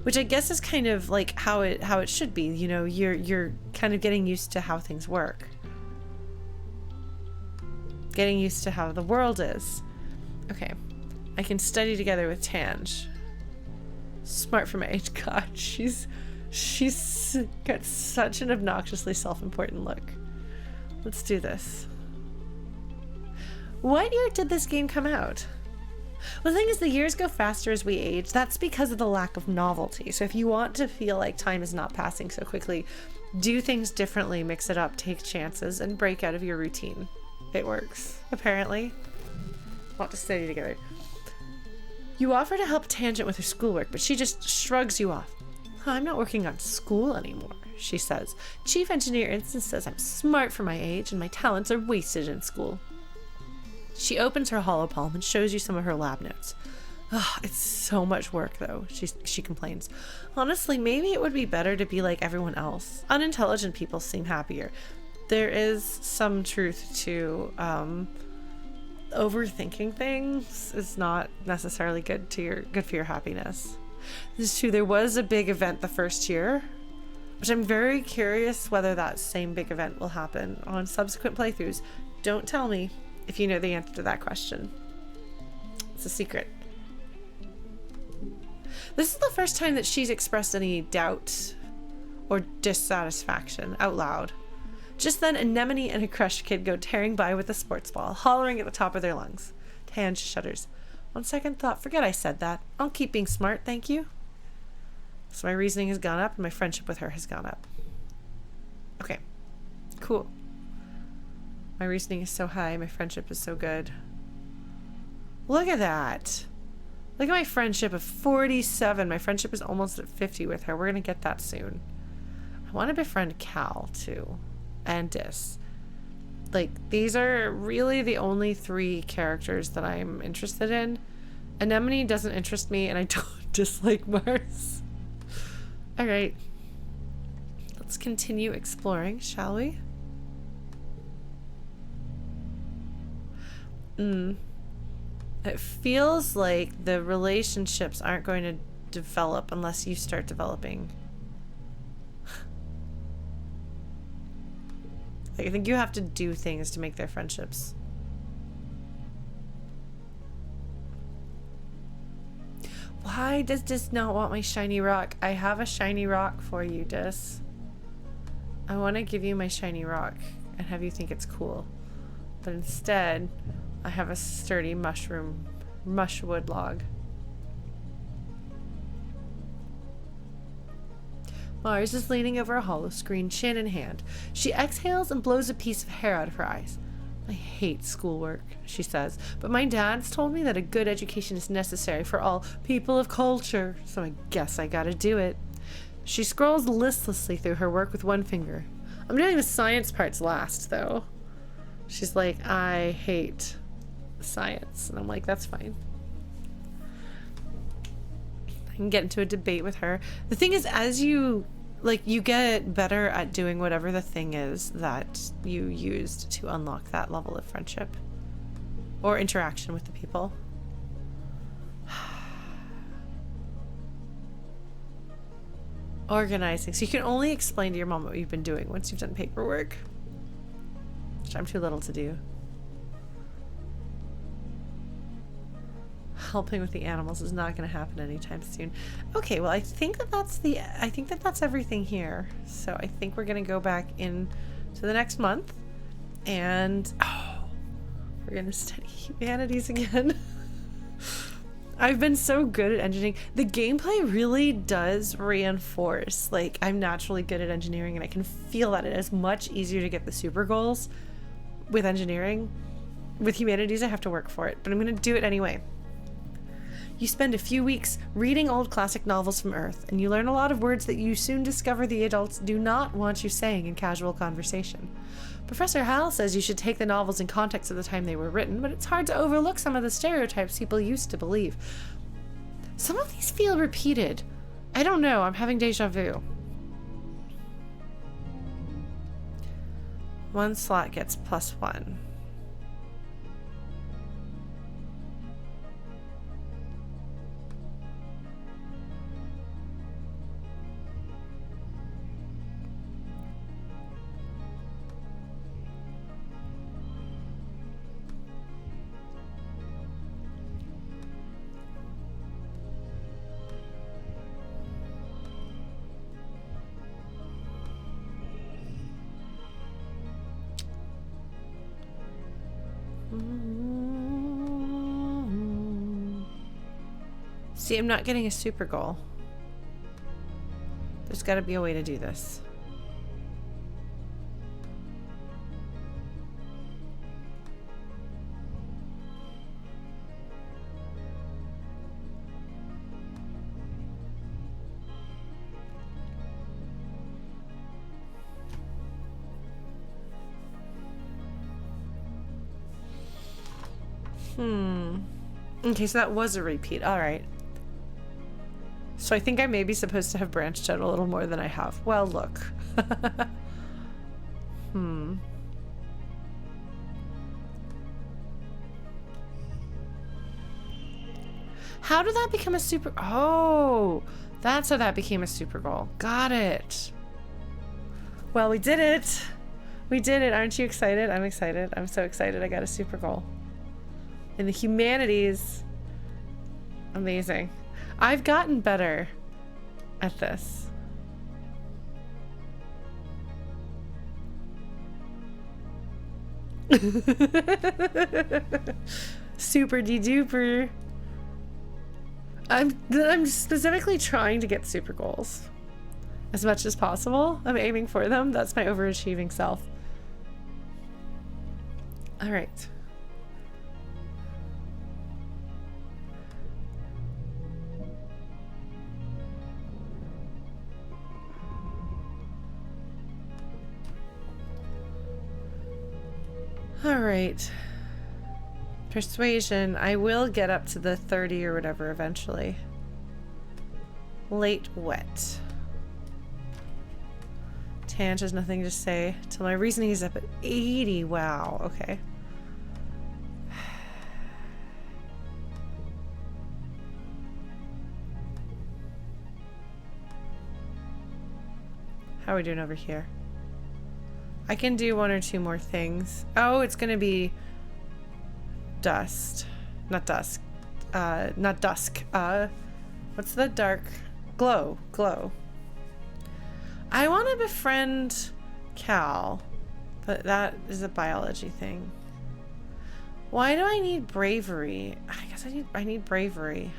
Which I guess is kind of like how it should be. You know, you're kind of getting used to how things work. Getting used to how the world is. Okay. I can study together with Tange. Smart for my age. God, she's got such an obnoxiously self-important look. Let's do this. What year did this game come out? Well, the thing is, the years go faster as we age. That's because of the lack of novelty. So if you want to feel like time is not passing so quickly, do things differently, mix it up, take chances, and break out of your routine. It works, apparently. Want to study together. You offer to help Tangent with her schoolwork, but she just shrugs you off. I'm not working on school anymore, she says. Chief Engineer Instant says I'm smart for my age and my talents are wasted in school. She opens her holopalm and shows you some of her lab notes. Ugh, it's so much work, though, she complains. Honestly, maybe it would be better to be like everyone else. Unintelligent people seem happier. There is some truth to overthinking things is not necessarily good for your happiness. This is true. There was a big event the first year, which I'm very curious whether that same big event will happen on subsequent playthroughs. Don't tell me if you know the answer to that question. It's a secret. This is the first time that she's expressed any doubt or dissatisfaction out loud. Just then, Anemone and a crush kid go tearing by with a sports ball, hollering at the top of their lungs. Tange shudders. On second thought, forget I said that. I'll keep being smart, thank you. So my reasoning has gone up and my friendship with her has gone up. Okay, cool. My reasoning is so high, my friendship is so good. Look at that. Look at my friendship of 47. My friendship is almost at 50 with her. We're going to get that soon. I want to befriend Cal, too. And Dis. Like, these are really the only 3 characters that I'm interested in. Anemone doesn't interest me, and I don't dislike Mars. Alright. Let's continue exploring, shall we? It feels like the relationships aren't going to develop unless you start developing. Like, I think you have to do things to make their friendships. Why does Dis not want my shiny rock? I have a shiny rock for you, Dis. I want to give you my shiny rock and have you think it's cool. But instead, I have a sturdy mushwood log. Mars is leaning over a hollow screen, chin in hand. She exhales and blows a piece of hair out of her eyes. I hate schoolwork, she says, but my dad's told me that a good education is necessary for all people of culture, so I guess I gotta do it. She scrolls listlessly through her work with one finger. I'm doing the science parts last, though. She's like, I hate science. And I'm like, that's fine. I can get into a debate with her. The thing is, as you get better at doing whatever the thing is that you used to unlock that level of friendship or interaction with the people. Organizing. So you can only explain to your mom what you've been doing once you've done paperwork, which I'm too little to do. Helping with the animals is not going to happen anytime soon. Okay, well, I think that's everything here. So I think we're going to go back in to the next month, and we're going to study humanities again. I've been so good at engineering. The gameplay really does reinforce, like, I'm naturally good at engineering, and I can feel that it is much easier to get the super goals with engineering. With humanities, I have to work for it, but I'm going to do it anyway. You spend a few weeks reading old classic novels from Earth, and you learn a lot of words that you soon discover the adults do not want you saying in casual conversation. Professor Hal says you should take the novels in context of the time they were written, but it's hard to overlook some of the stereotypes people used to believe. Some of these feel repeated. I don't know, I'm having deja vu. One slot gets +1. See, I'm not getting a super goal. There's got to be a way to do this. Okay, so that was a repeat. All right. So I think I may be supposed to have branched out a little more than I have. Well, look. How did that become a super... Oh, that's how that became a super goal. Got it. Well, we did it. We did it. Aren't you excited? I'm excited. I'm so excited. I got a super goal. In the humanities. Amazing. I've gotten better at this. Super de-duper. I'm specifically trying to get super goals as much as possible. I'm aiming for them. That's my overachieving self. All right. All right. Persuasion. I will get up to the 30 or whatever eventually. Late wet. Tanch has nothing to say till my reasoning is up at 80. Wow. Okay. How are we doing over here? I can do one or two more things. Oh, it's gonna be dust. Not dusk. Not dusk. What's the dark? Glow. Glow. I want to befriend Cal, but that is a biology thing. Why do I need bravery? I guess I need bravery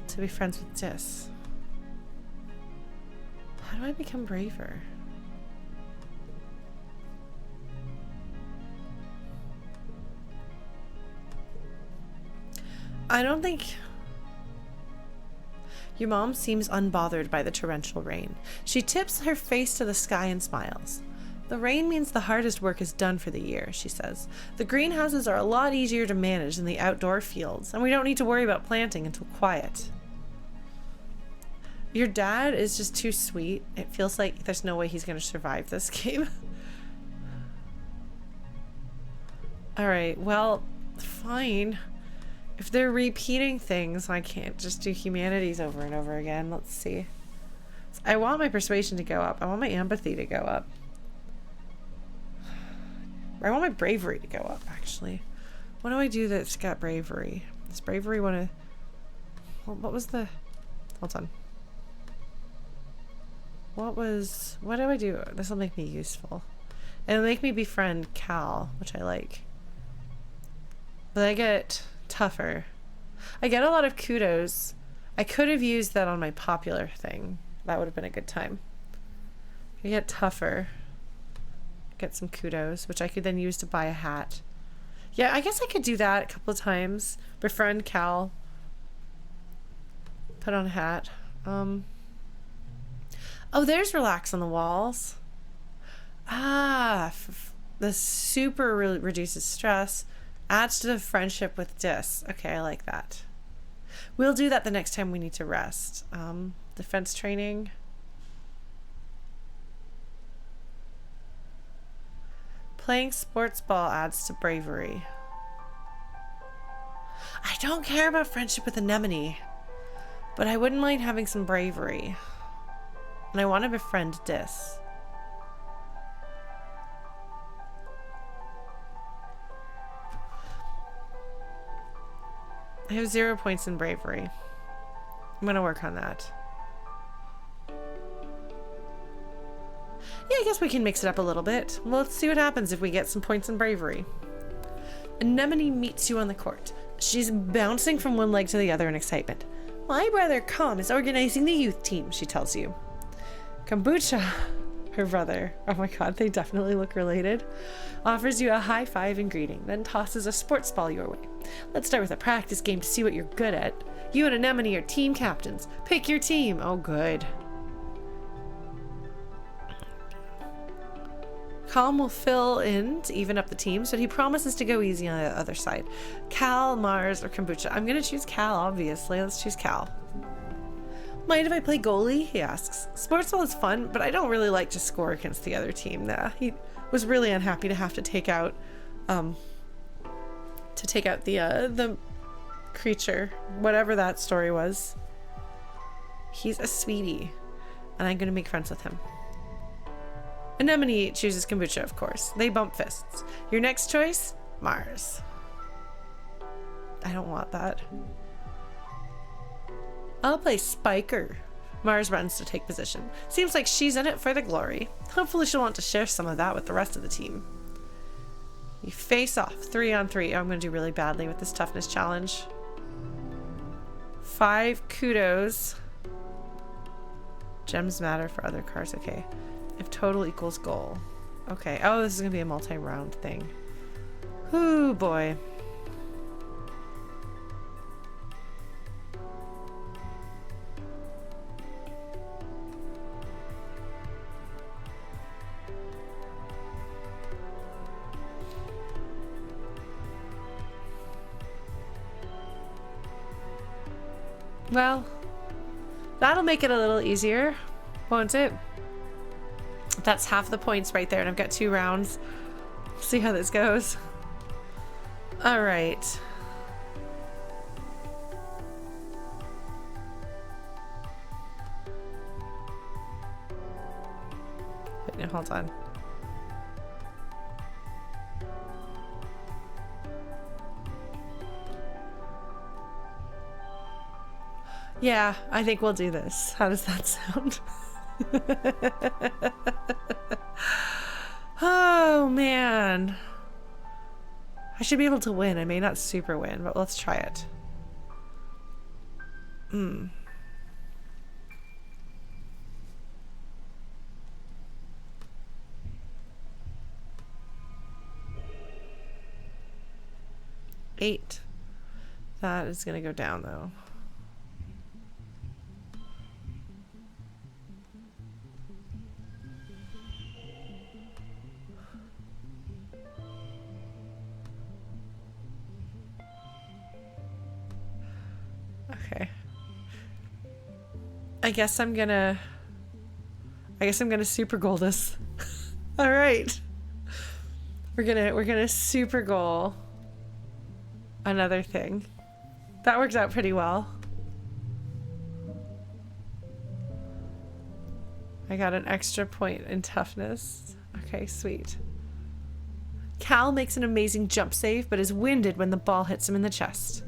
to be friends with Dis. How do I become braver? I don't think... Your mom seems unbothered by the torrential rain. She tips her face to the sky and smiles. The rain means the hardest work is done for the year, she says. The greenhouses are a lot easier to manage than the outdoor fields, and we don't need to worry about planting until quiet. Your dad is just too sweet. It feels like there's no way he's going to survive this game. Alright, well, fine. If they're repeating things, I can't just do humanities over and over again. Let's see. I want my persuasion to go up. I want my empathy to go up. I want my bravery to go up, actually. What do I do that's got bravery? Does bravery want to... Well, what was the... Hold on. What do I do? This will make me useful. It'll make me befriend Cal, which I like. But I get tougher. I get a lot of kudos. I could have used that on my popular thing. That would have been a good time. I get tougher. Get some kudos, which I could then use to buy a hat. Yeah, I guess I could do that a couple of times. Befriend Cal. Put on a hat. Oh, there's relax on the walls. Ah, the super reduces stress. Adds to the friendship with Dis. Okay, I like that. We'll do that the next time we need to rest. Defense training. Playing sports ball adds to bravery. I don't care about friendship with Anemone, but I wouldn't mind having some bravery. And I want to befriend Dis. I have 0 points in bravery. I'm gonna work on that. Yeah, I guess we can mix it up a little bit. Well, let's see what happens if we get some points in bravery. Anemone meets you on the court. She's bouncing from one leg to the other in excitement. My brother Calm is organizing the youth team, she tells you. Kombucha, her brother, oh my god, they definitely look related, offers you a high five and greeting, then tosses a sports ball your way. Let's start with a practice game to see what you're good at. You and Anemone are team captains. Pick your team. Oh, good. Calm will fill in to even up the teams, but he promises to go easy on the other side. Cal, Mars, or Kombucha. I'm going to choose Cal, obviously. Let's choose Cal. Mind if I play goalie? He asks. Sports ball is fun, but I don't really like to score against the other team. He was really unhappy to have to take out the creature, whatever that story was. He's a sweetie, and I'm going to make friends with him. Anemone chooses Kombucha, of course. They bump fists. Your next choice? Mars. I don't want that. I'll play Spiker. Mars runs to take position. Seems like she's in it for the glory. Hopefully she'll want to share some of that with the rest of the team. You face off 3 on 3. Oh, I'm going to do really badly with this toughness challenge. 5 kudos. Gems matter for other cards. Okay. If total equals goal. Okay. Oh, this is going to be a multi-round thing. Ooh, boy. Well, that'll make it a little easier, won't it? That's half the points right there, and I've got 2 rounds. See how this goes. All right. Wait, no, hold on. Yeah, I think we'll do this. How does that sound? Oh, man. I should be able to win. I may not super win, but let's try it. 8. That is going to go down, though. I guess I'm gonna super goal this. All right. We're gonna super goal another thing. That worked out pretty well. I got an extra point in toughness. Okay, sweet. Cal makes an amazing jump save, but is winded when the ball hits him in the chest.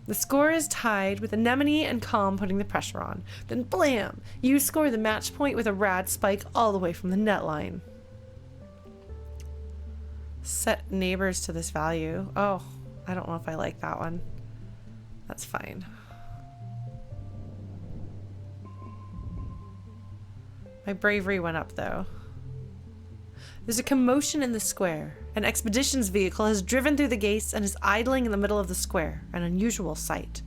The score is tied, with Anemone and Calm putting the pressure on. Then blam! You score the match point with a rad spike all the way from the net line. Set neighbors to this value. Oh, I don't know if I like that one. That's fine. My bravery went up, though. There's a commotion in the square. An expeditions vehicle has driven through the gates and is idling in the middle of the square, an unusual sight.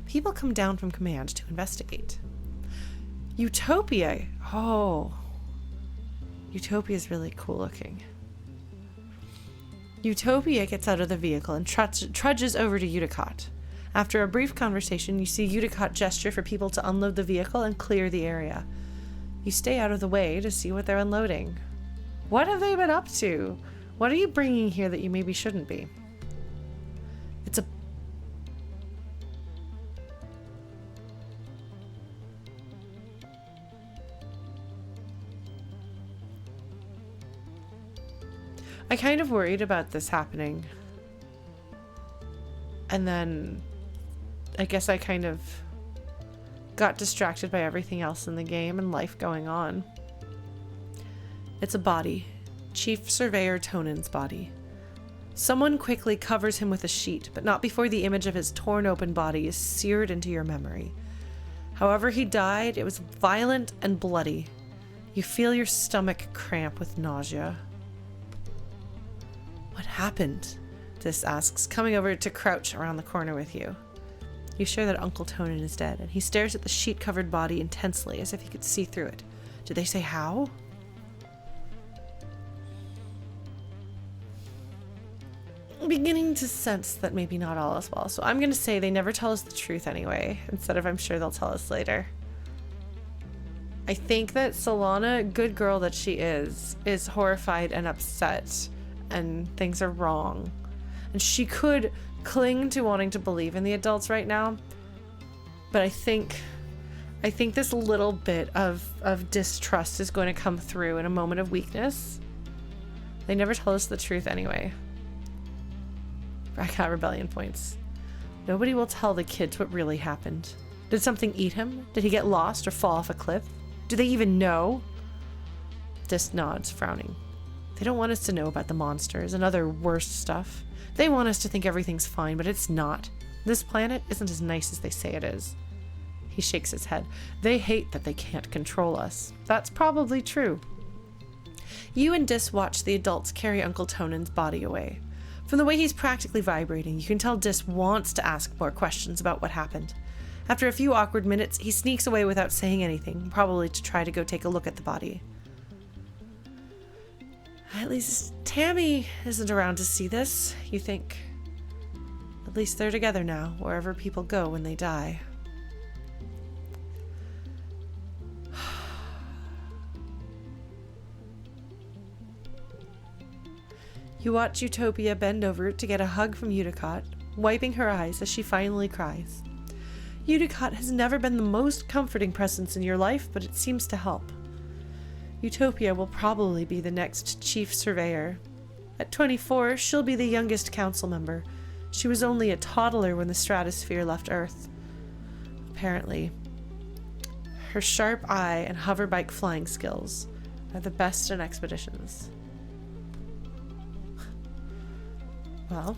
People come down from command to investigate. Utopia. Oh. Utopia is really cool looking. Utopia gets out of the vehicle and trudges over to Uticott. After a brief conversation, you see Uticott gesture for people to unload the vehicle and clear the area. You stay out of the way to see what they're unloading. What have they been up to? What are you bringing here that you maybe shouldn't be? I kind of worried about this happening. And then I guess I kind of got distracted by everything else in the game and life going on. It's a body. Chief Surveyor Tonin's body. Someone quickly covers him with a sheet, but not before the image of his torn open body is seared into your memory. However he died, it was violent and bloody. You feel your stomach cramp with nausea. What happened? Dis asks, coming over to crouch around the corner with you. You share that Uncle Tonin is dead, and he stares at the sheet-covered body intensely as if he could see through it. Did they say how? I'm beginning to sense that maybe not all is well, so I'm going to say they never tell us the truth anyway, instead of I'm sure they'll tell us later. I think that Solana, good girl that she is horrified and upset, and things are wrong. And she could cling to wanting to believe in the adults right now, but I think this little bit of distrust is going to come through in a moment of weakness. They never tell us the truth anyway. I got rebellion points. Nobody will tell the kids what really happened. Did something eat him? Did he get lost or fall off a cliff? Do they even know? Dis nods, frowning. They don't want us to know about the monsters and other worst stuff. They want us to think everything's fine, but it's not. This planet isn't as nice as they say it is. He shakes his head. They hate that they can't control us. That's probably true. You and Dis watch the adults carry Uncle Tonin's body away. From the way he's practically vibrating, you can tell Dis wants to ask more questions about what happened. After a few awkward minutes, he sneaks away without saying anything, probably to try to go take a look at the body. At least Tammy isn't around to see this, you think. At least they're together now, wherever people go when they die. You watch Utopia bend over to get a hug from Uticott, wiping her eyes as she finally cries. Uticott has never been the most comforting presence in your life, but it seems to help. Utopia will probably be the next chief surveyor. At 24, she'll be the youngest council member. She was only a toddler when the stratosphere left Earth. Apparently, her sharp eye and hoverbike flying skills are the best in expeditions. Well,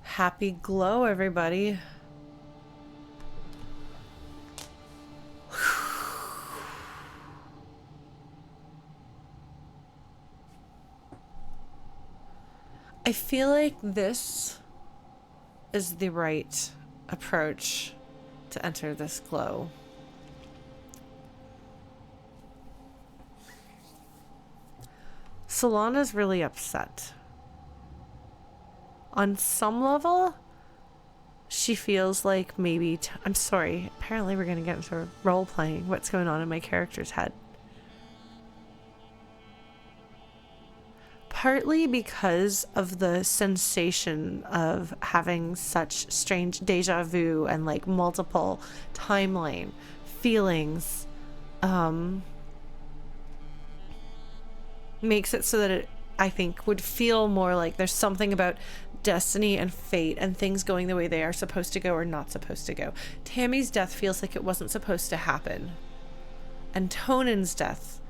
happy glow, everybody. I feel like this is the right approach to enter this glow. Solana's really upset. On some level, she feels like maybe... I'm sorry. Apparently we're going to get into role-playing. What's going on in my character's head? Partly because of the sensation of having such strange deja vu and like multiple timeline feelings makes it so that it, I think, would feel more like there's something about destiny and fate and things going the way they are supposed to go or not supposed to go. Tammy's death feels like it wasn't supposed to happen. And Tonin's death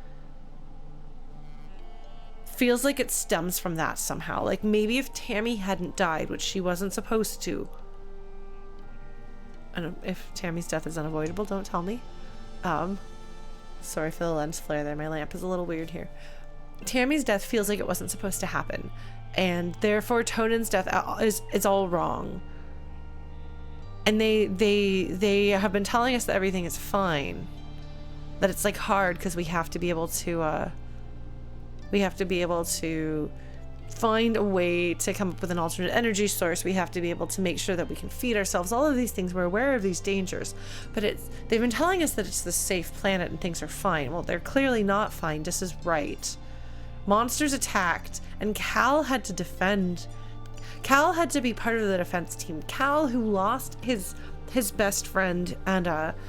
feels like it stems from that somehow. Like maybe if Tammy hadn't died, which she wasn't supposed to. And if Tammy's death is unavoidable, don't tell me. Sorry for the lens flare there. My lamp is a little weird here. Tammy's death feels like it wasn't supposed to happen. And therefore Tonin's death is all wrong. And they have been telling us that everything is fine. That it's like hard because we have to be able to find a way to come up with an alternate energy source. We have to be able to make sure that we can feed ourselves. All of these things, we're aware of these dangers, but they've been telling us that it's the safe planet and things are fine. Well, they're clearly not fine. This is right. Monsters attacked, and Cal had to defend. Cal had to be part of the defense team. Cal, who lost his best friend and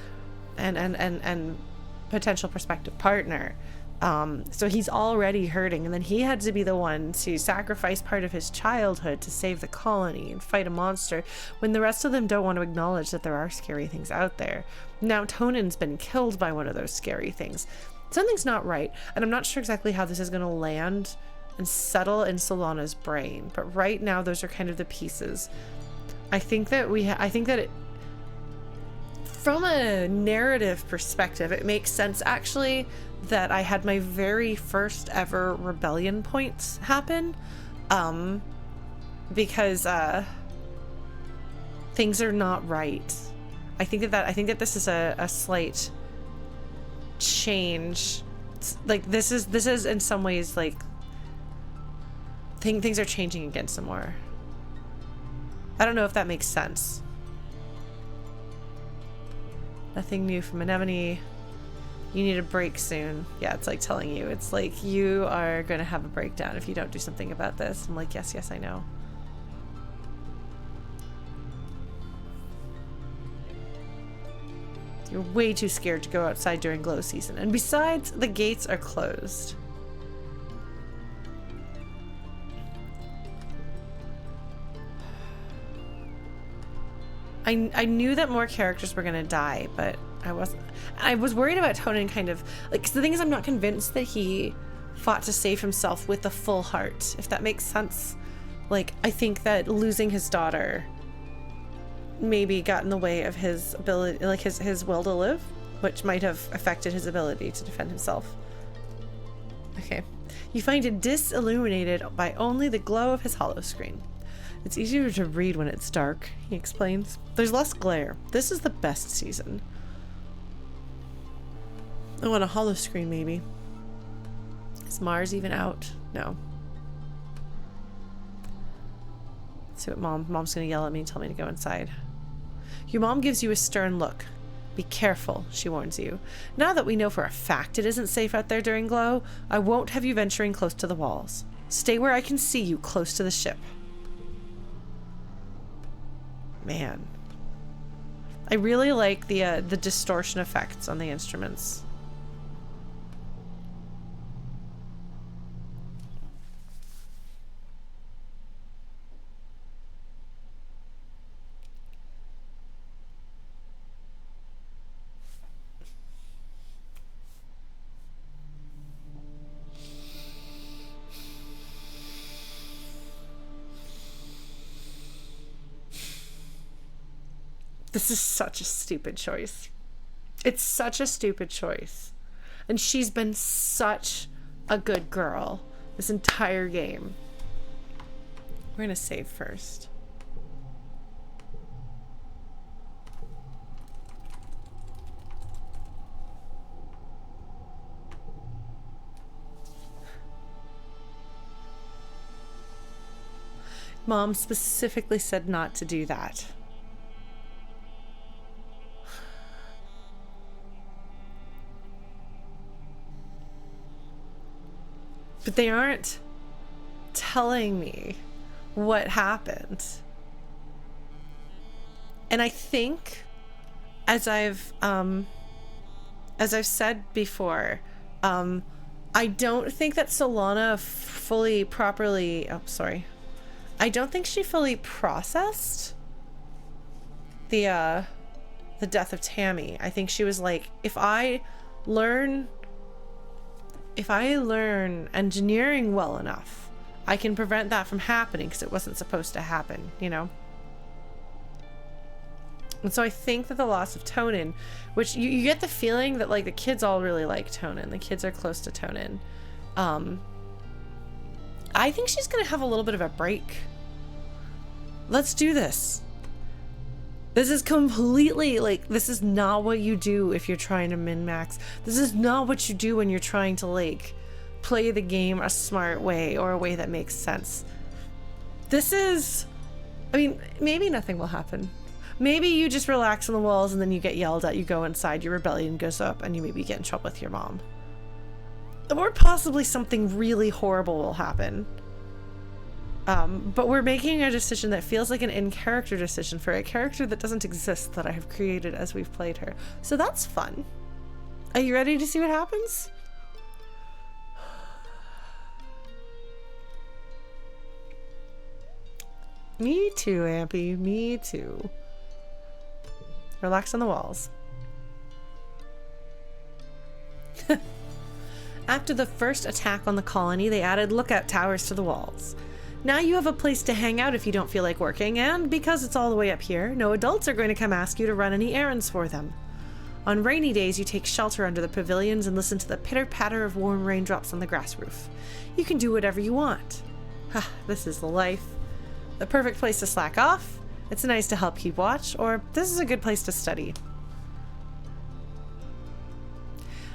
potential prospective partner. So he's already hurting, and then he had to be the one to sacrifice part of his childhood to save the colony and fight a monster when the rest of them don't want to acknowledge that there are scary things out there. Now Tonin's been killed by one of those scary things. Something's not right, and I'm not sure exactly how this is going to land and settle in Solana's brain, but right now those are kind of the pieces. I think that from a narrative perspective, it makes sense actually that I had my very first ever rebellion points happen, because things are not right. I think that this is a slight change. Like this is in some ways like things are changing again some more. I don't know if that makes sense. Nothing new from Anemone. You need a break soon. Yeah, it's like telling you. It's like you are going to have a breakdown if you don't do something about this. I'm like, yes, I know. You're way too scared to go outside during glow season. And besides, the gates are closed. I knew that more characters were gonna die, but I was worried about Tonin kind of like, 'cause the thing is, I'm not convinced that he fought to save himself with a full heart, if that makes sense. Like, I think that losing his daughter maybe got in the way of his ability, like his will to live, which might have affected his ability to defend himself. Okay. You find it disilluminated by only the glow of his hollow screen. It's easier to read when it's dark, he explains. There's less glare. This is the best season. I want a hollow screen, maybe. Is Mars even out? No. Let's see what Mom's gonna yell at me and tell me to go inside. Your mom gives you a stern look. Be careful, she warns you. Now that we know for a fact it isn't safe out there during glow, I won't have you venturing close to the walls. Stay where I can see you, close to the ship. Man. I really like the distortion effects on the instruments. This is such a stupid choice. It's such a stupid choice. And she's been such a good girl this entire game. We're gonna save first. Mom specifically said not to do that. But they aren't telling me what happened. And I think, as I've said before, I don't think that Solana fully properly, I don't think she fully processed the death of Tammy. I think she was like, if I learn engineering well enough, I can prevent that from happening, because it wasn't supposed to happen, you know? And so I think that the loss of Tonin, which you get the feeling that, like, the kids all really like Tonin. The kids are close to Tonin. I think she's going to have a little bit of a break. Let's do this. This is completely, like, this is not what you do if you're trying to min-max. This is not what you do when you're trying to, like, play the game a smart way or a way that makes sense. This is, I mean, maybe nothing will happen. Maybe you just relax on the walls and then you get yelled at, you go inside, your rebellion goes up, and you maybe get in trouble with your mom. Or possibly something really horrible will happen. But we're making a decision that feels like an in-character decision for a character that doesn't exist, that I have created as we've played her. So that's fun. Are you ready to see what happens? Me too, Ampy. Me too. Relax on the walls. After the first attack on the colony, they added lookout towers to the walls. Now you have a place to hang out if you don't feel like working, and because it's all the way up here, no adults are going to come ask you to run any errands for them. On rainy days, you take shelter under the pavilions and listen to the pitter-patter of warm raindrops on the grass roof. You can do whatever you want. This is the life. The perfect place to slack off. It's nice to help keep watch, or this is a good place to study.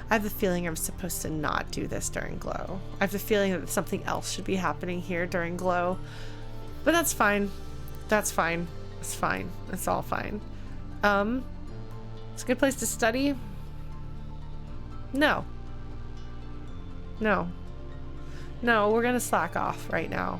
I have the feeling I'm supposed to not do this during Glow. I have the feeling that something else should be happening here during Glow. But that's fine. That's fine. It's fine. It's all fine. It's a good place to study. No. No. No, we're gonna slack off right now.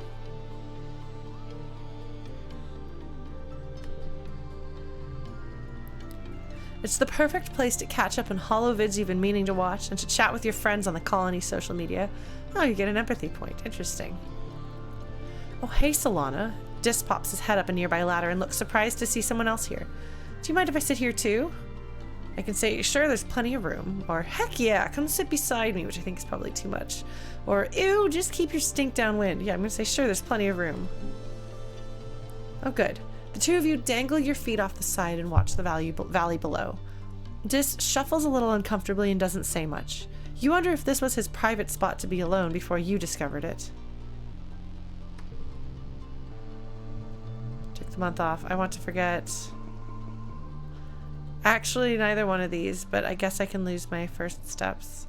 It's the perfect place to catch up on holo vids you've been meaning to watch and to chat with your friends on the colony social media. Oh, you get an empathy point. Interesting. Oh, hey, Solana. Dis pops his head up a nearby ladder and looks surprised to see someone else here. Do you mind if I sit here too? I can say, sure, there's plenty of room. Or, heck yeah, come sit beside me, which I think is probably too much. Or, ew, just keep your stink downwind. Yeah, I'm going to say, sure, there's plenty of room. Oh, good. The two of you dangle your feet off the side and watch the valley below. Dis shuffles a little uncomfortably and doesn't say much. You wonder if this was his private spot to be alone before you discovered it. Took the month off. I want to forget. Actually, neither one of these, but I guess I can lose my first steps.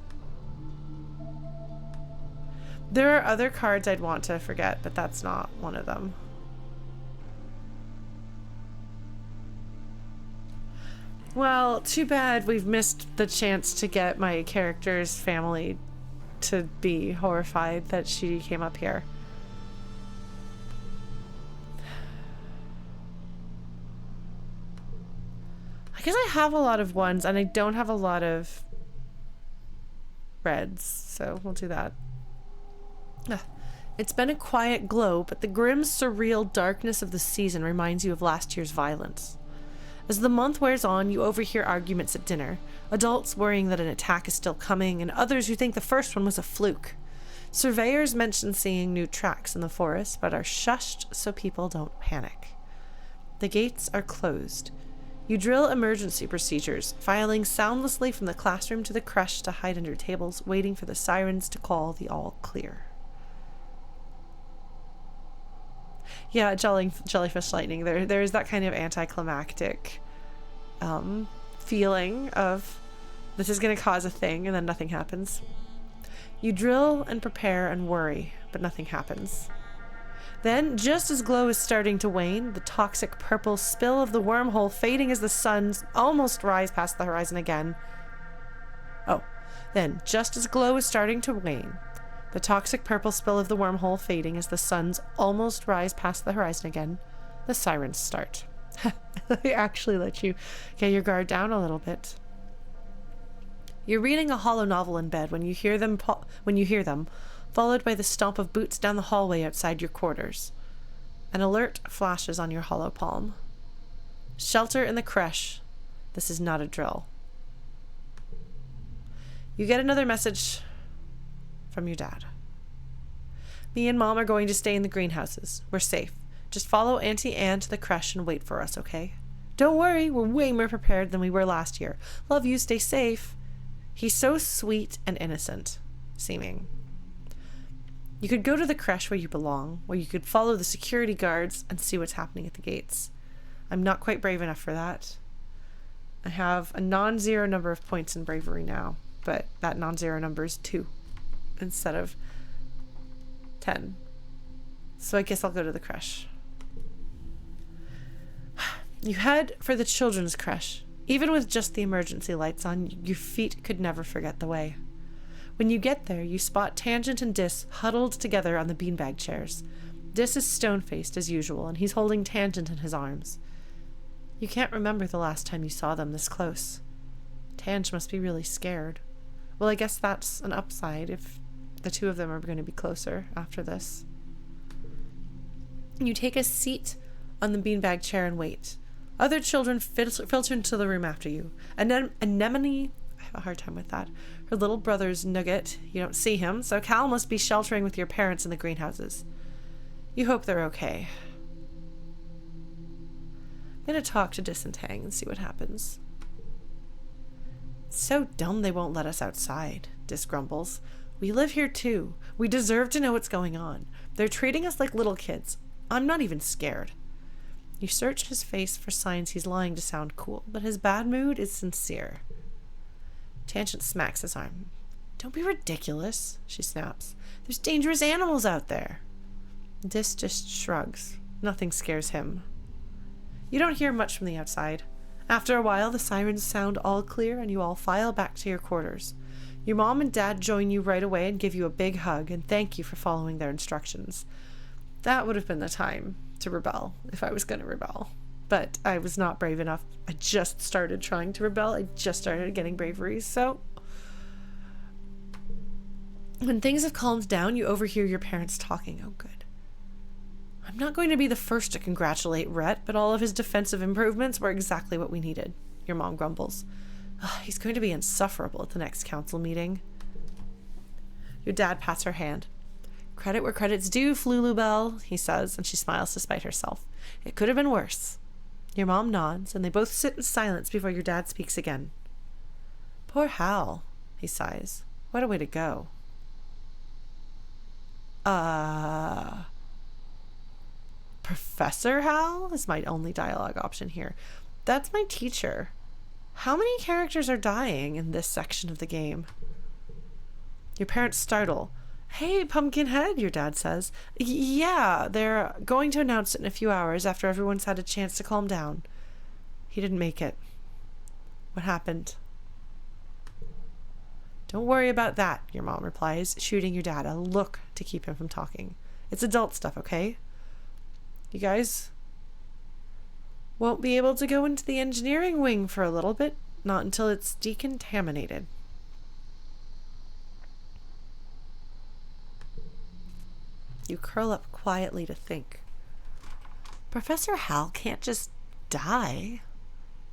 There are other cards I'd want to forget, but that's not one of them. Well, too bad we've missed the chance to get my character's family to be horrified that she came up here. I guess I have a lot of ones and I don't have a lot of reds, so we'll do that. It's been a quiet Glow, but the grim, surreal darkness of the season reminds you of last year's violence. As the month wears on, you overhear arguments at dinner, adults worrying that an attack is still coming, and others who think the first one was a fluke. Surveyors mention seeing new tracks in the forest, but are shushed so people don't panic. The gates are closed. You drill emergency procedures, filing soundlessly from the classroom to the creche to hide under tables, waiting for the sirens to call the all clear. Yeah, jellyfish lightning. There's that kind of anticlimactic feeling of this is going to cause a thing and then nothing happens. You drill and prepare and worry, but nothing happens. Then, just as glow is starting to wane, the toxic purple spill of the wormhole fading as the suns almost rise past the horizon again. Oh, then, just as glow is starting to wane, the toxic purple spill of the wormhole fading as the suns almost rise past the horizon again, the sirens start. They actually let you get your guard down a little bit. You're reading a hollow novel in bed when you hear them, followed by the stomp of boots down the hallway outside your quarters. An alert flashes on your hollow palm. Shelter in the creche. This is not a drill. You get another message from your dad. Me and Mom are going to stay in the greenhouses. We're safe. Just follow Auntie Anne to the creche and wait for us, okay? Don't worry, we're way more prepared than we were last year. Love you, stay safe. He's so sweet and innocent seeming. You could go to the creche where you belong, where you could follow the security guards and see what's happening at the gates. I'm not quite brave enough for that. I have a non-zero number of points in bravery now, but that non-zero number is 2 instead of 10. So I guess I'll go to the creche. You head for the children's creche. Even with just the emergency lights on, your feet could never forget the way. When you get there, you spot Tangent and Dis huddled together on the beanbag chairs. Dis is stone-faced as usual, and he's holding Tangent in his arms. You can't remember the last time you saw them this close. Tangent must be really scared. Well, I guess that's an upside if the two of them are going to be closer after this. You take a seat on the beanbag chair and wait. Other children filter into the room after you. Anemone, I have a hard time with that. Her little brother's Nugget. You don't see him, so Cal must be sheltering with your parents in the greenhouses. You hope they're okay. I'm going to talk to Dis and Tang and see what happens. It's so dumb they won't let us outside, Dis grumbles. We live here too. We deserve to know what's going on. They're treating us like little kids. I'm not even scared. You search his face for signs he's lying to sound cool, but his bad mood is sincere. Tangent smacks his arm. Don't be ridiculous, she snaps. There's dangerous animals out there. Dis just shrugs. Nothing scares him. You don't hear much from the outside. After a while, the sirens sound all clear and you all file back to your quarters. Your mom and dad join you right away and give you a big hug and thank you for following their instructions. That would have been the time to rebel if I was going to rebel. But I was not brave enough. I just started trying to rebel. I just started getting bravery. So when things have calmed down, you overhear your parents talking. Oh, good. I'm not going to be the first to congratulate Rhett, but all of his defensive improvements were exactly what we needed, your mom grumbles. Ugh, he's going to be insufferable at the next council meeting. Your dad pats her hand. Credit where credit's due, Flulubelle, he says, and she smiles despite herself. It could have been worse. Your mom nods, and they both sit in silence before your dad speaks again. Poor Hal, he sighs. What a way to go. Professor Hal is my only dialogue option here. That's my teacher. How many characters are dying in this section of the game? Your parents startle. Hey, Pumpkinhead, your dad says. Yeah, they're going to announce it in a few hours after everyone's had a chance to calm down. He didn't make it. What happened? Don't worry about that, your mom replies, shooting your dad a look to keep him from talking. It's adult stuff, okay? You guys won't be able to go into the engineering wing for a little bit, not until it's decontaminated. You curl up quietly to think. Professor Hal can't just die.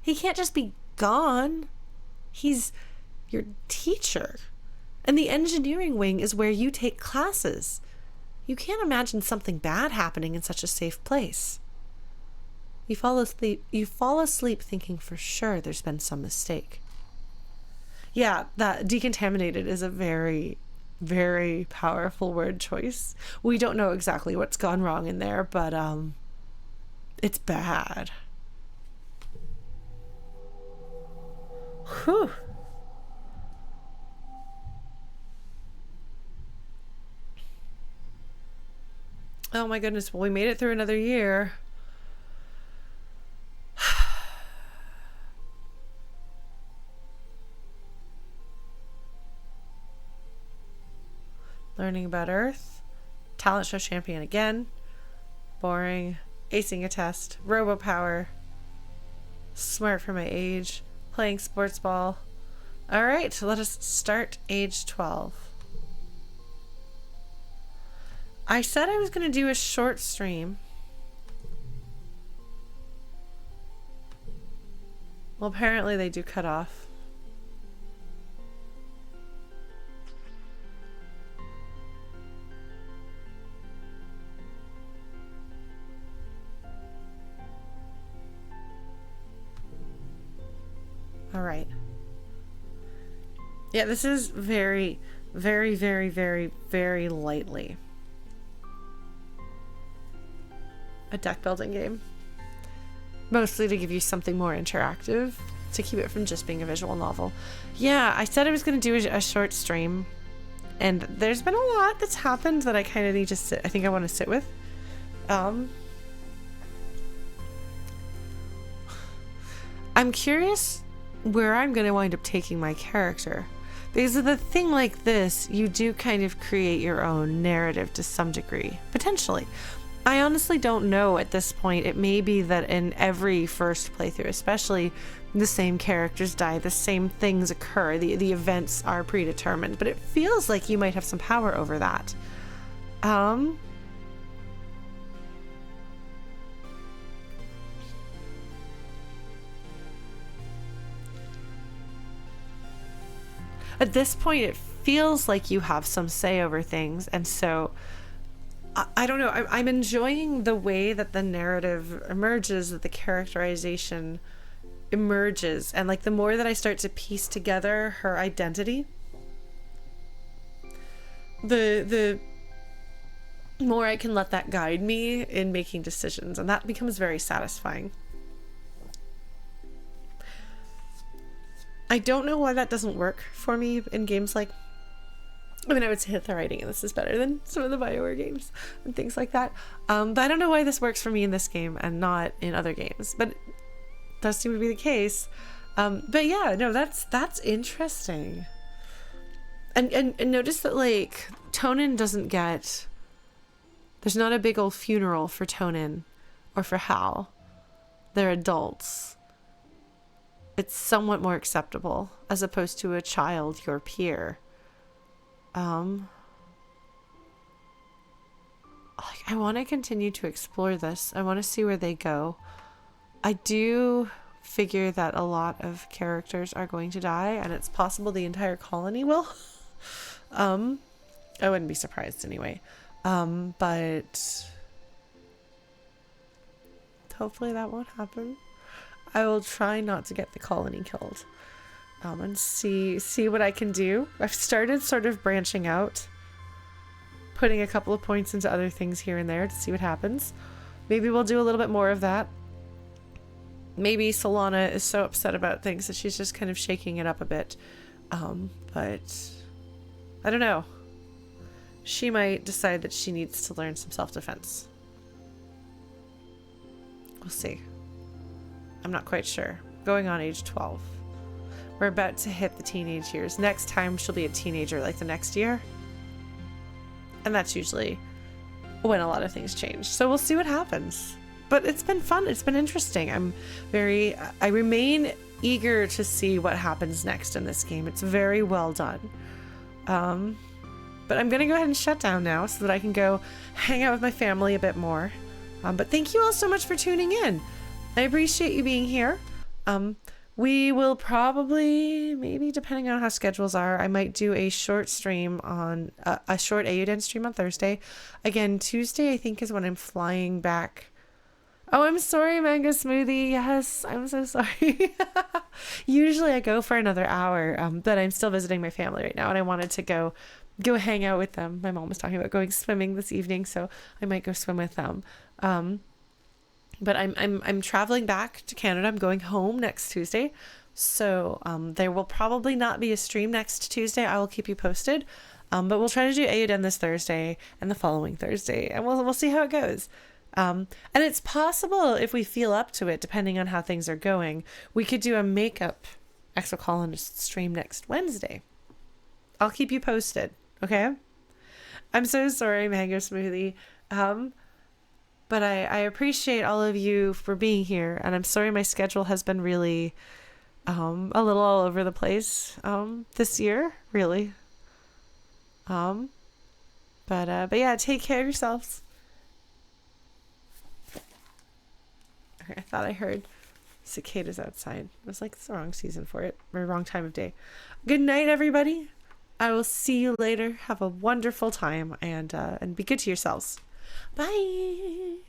He can't just be gone. He's your teacher. And the engineering wing is where you take classes. You can't imagine something bad happening in such a safe place. You fall asleep thinking for sure there's been some mistake. Yeah, that decontaminated is a very, very powerful word choice. We don't know exactly what's gone wrong in there, but it's bad. Whew. Oh my goodness. Well, we made it through another year. Learning about Earth. Talent show champion again. Boring. Acing a test. Robo power. Smart for my age. Playing sports ball. All right, let us start age 12. I said I was going to do a short stream. Well, apparently they do cut off. All right. Yeah, this is very, very, very, very, very lightly a deck building game. Mostly to give you something more interactive, to keep it from just being a visual novel. Yeah, I said I was going to do a short stream, and there's been a lot that's happened that I kind of need to sit. I think I want to sit with. I'm curious where I'm going to wind up taking my character. Because of the thing like this, you do kind of create your own narrative to some degree. Potentially. I honestly don't know at this point. It may be that in every first playthrough, especially, the same characters die, the same things occur, the events are predetermined, but it feels like you might have some power over that. At this point, it feels like you have some say over things, and so I don't know. I'm enjoying the way that the narrative emerges, that the characterization emerges, and like the more that I start to piece together her identity, the more I can let that guide me in making decisions, and that becomes very satisfying. I don't know why that doesn't work for me in games like, I mean, I would say that the writing in this is better than some of the BioWare games and things like that. But I don't know why this works for me in this game and not in other games, but it does seem to be the case. But yeah, no, that's interesting. And notice that, like, Tonin doesn't get, there's not a big old funeral for Tonin or for Hal. They're adults. It's somewhat more acceptable as opposed to a child, your peer. I want to continue to explore this. I want to see where they go. I do figure that a lot of characters are going to die, and it's possible the entire colony will. I wouldn't be surprised anyway. But hopefully that won't happen. I will try not to get the colony killed. And see what I can do. I've started sort of branching out, putting a couple of points into other things here and there to see what happens. Maybe we'll do a little bit more of that. Maybe Solana is so upset about things that she's just kind of shaking it up a bit. But I don't know. She might decide that she needs to learn some self-defense. We'll see. I'm not quite sure. Going on age 12. We're about to hit the teenage years. Next time she'll be a teenager, like the next year. And that's usually when a lot of things change. So we'll see what happens. But it's been fun. It's been interesting. I remain eager to see what happens next in this game. It's very well done. But I'm going to go ahead and shut down now so that I can go hang out with my family a bit more. But thank you all so much for tuning in. I appreciate you being here. We will probably, maybe depending on how schedules are, I might do a short stream on, a short AUDN stream on Thursday. Again, Tuesday I think is when I'm flying back. Oh, I'm sorry, Mango Smoothie. Yes, I'm so sorry. Usually I go for another hour, but I'm still visiting my family right now, and I wanted to go hang out with them. My mom was talking about going swimming this evening, so I might go swim with them. But I'm traveling back to Canada. I'm going home next Tuesday. So there will probably not be a stream next Tuesday. I will keep you posted. But we'll try to do Ayuden this Thursday and the following Thursday, and we'll see how it goes. And it's possible, if we feel up to it, depending on how things are going, we could do a makeup Exocolonist stream next Wednesday. I'll keep you posted, okay? I'm so sorry, Mango Smoothie. But I appreciate all of you for being here, and I'm sorry my schedule has been really a little all over the place this year, really. But yeah, take care of yourselves. Okay, I thought I heard cicadas outside. I was like, it's the wrong season for it, or wrong time of day. Good night, everybody. I will see you later. Have a wonderful time, and be good to yourselves. Bye.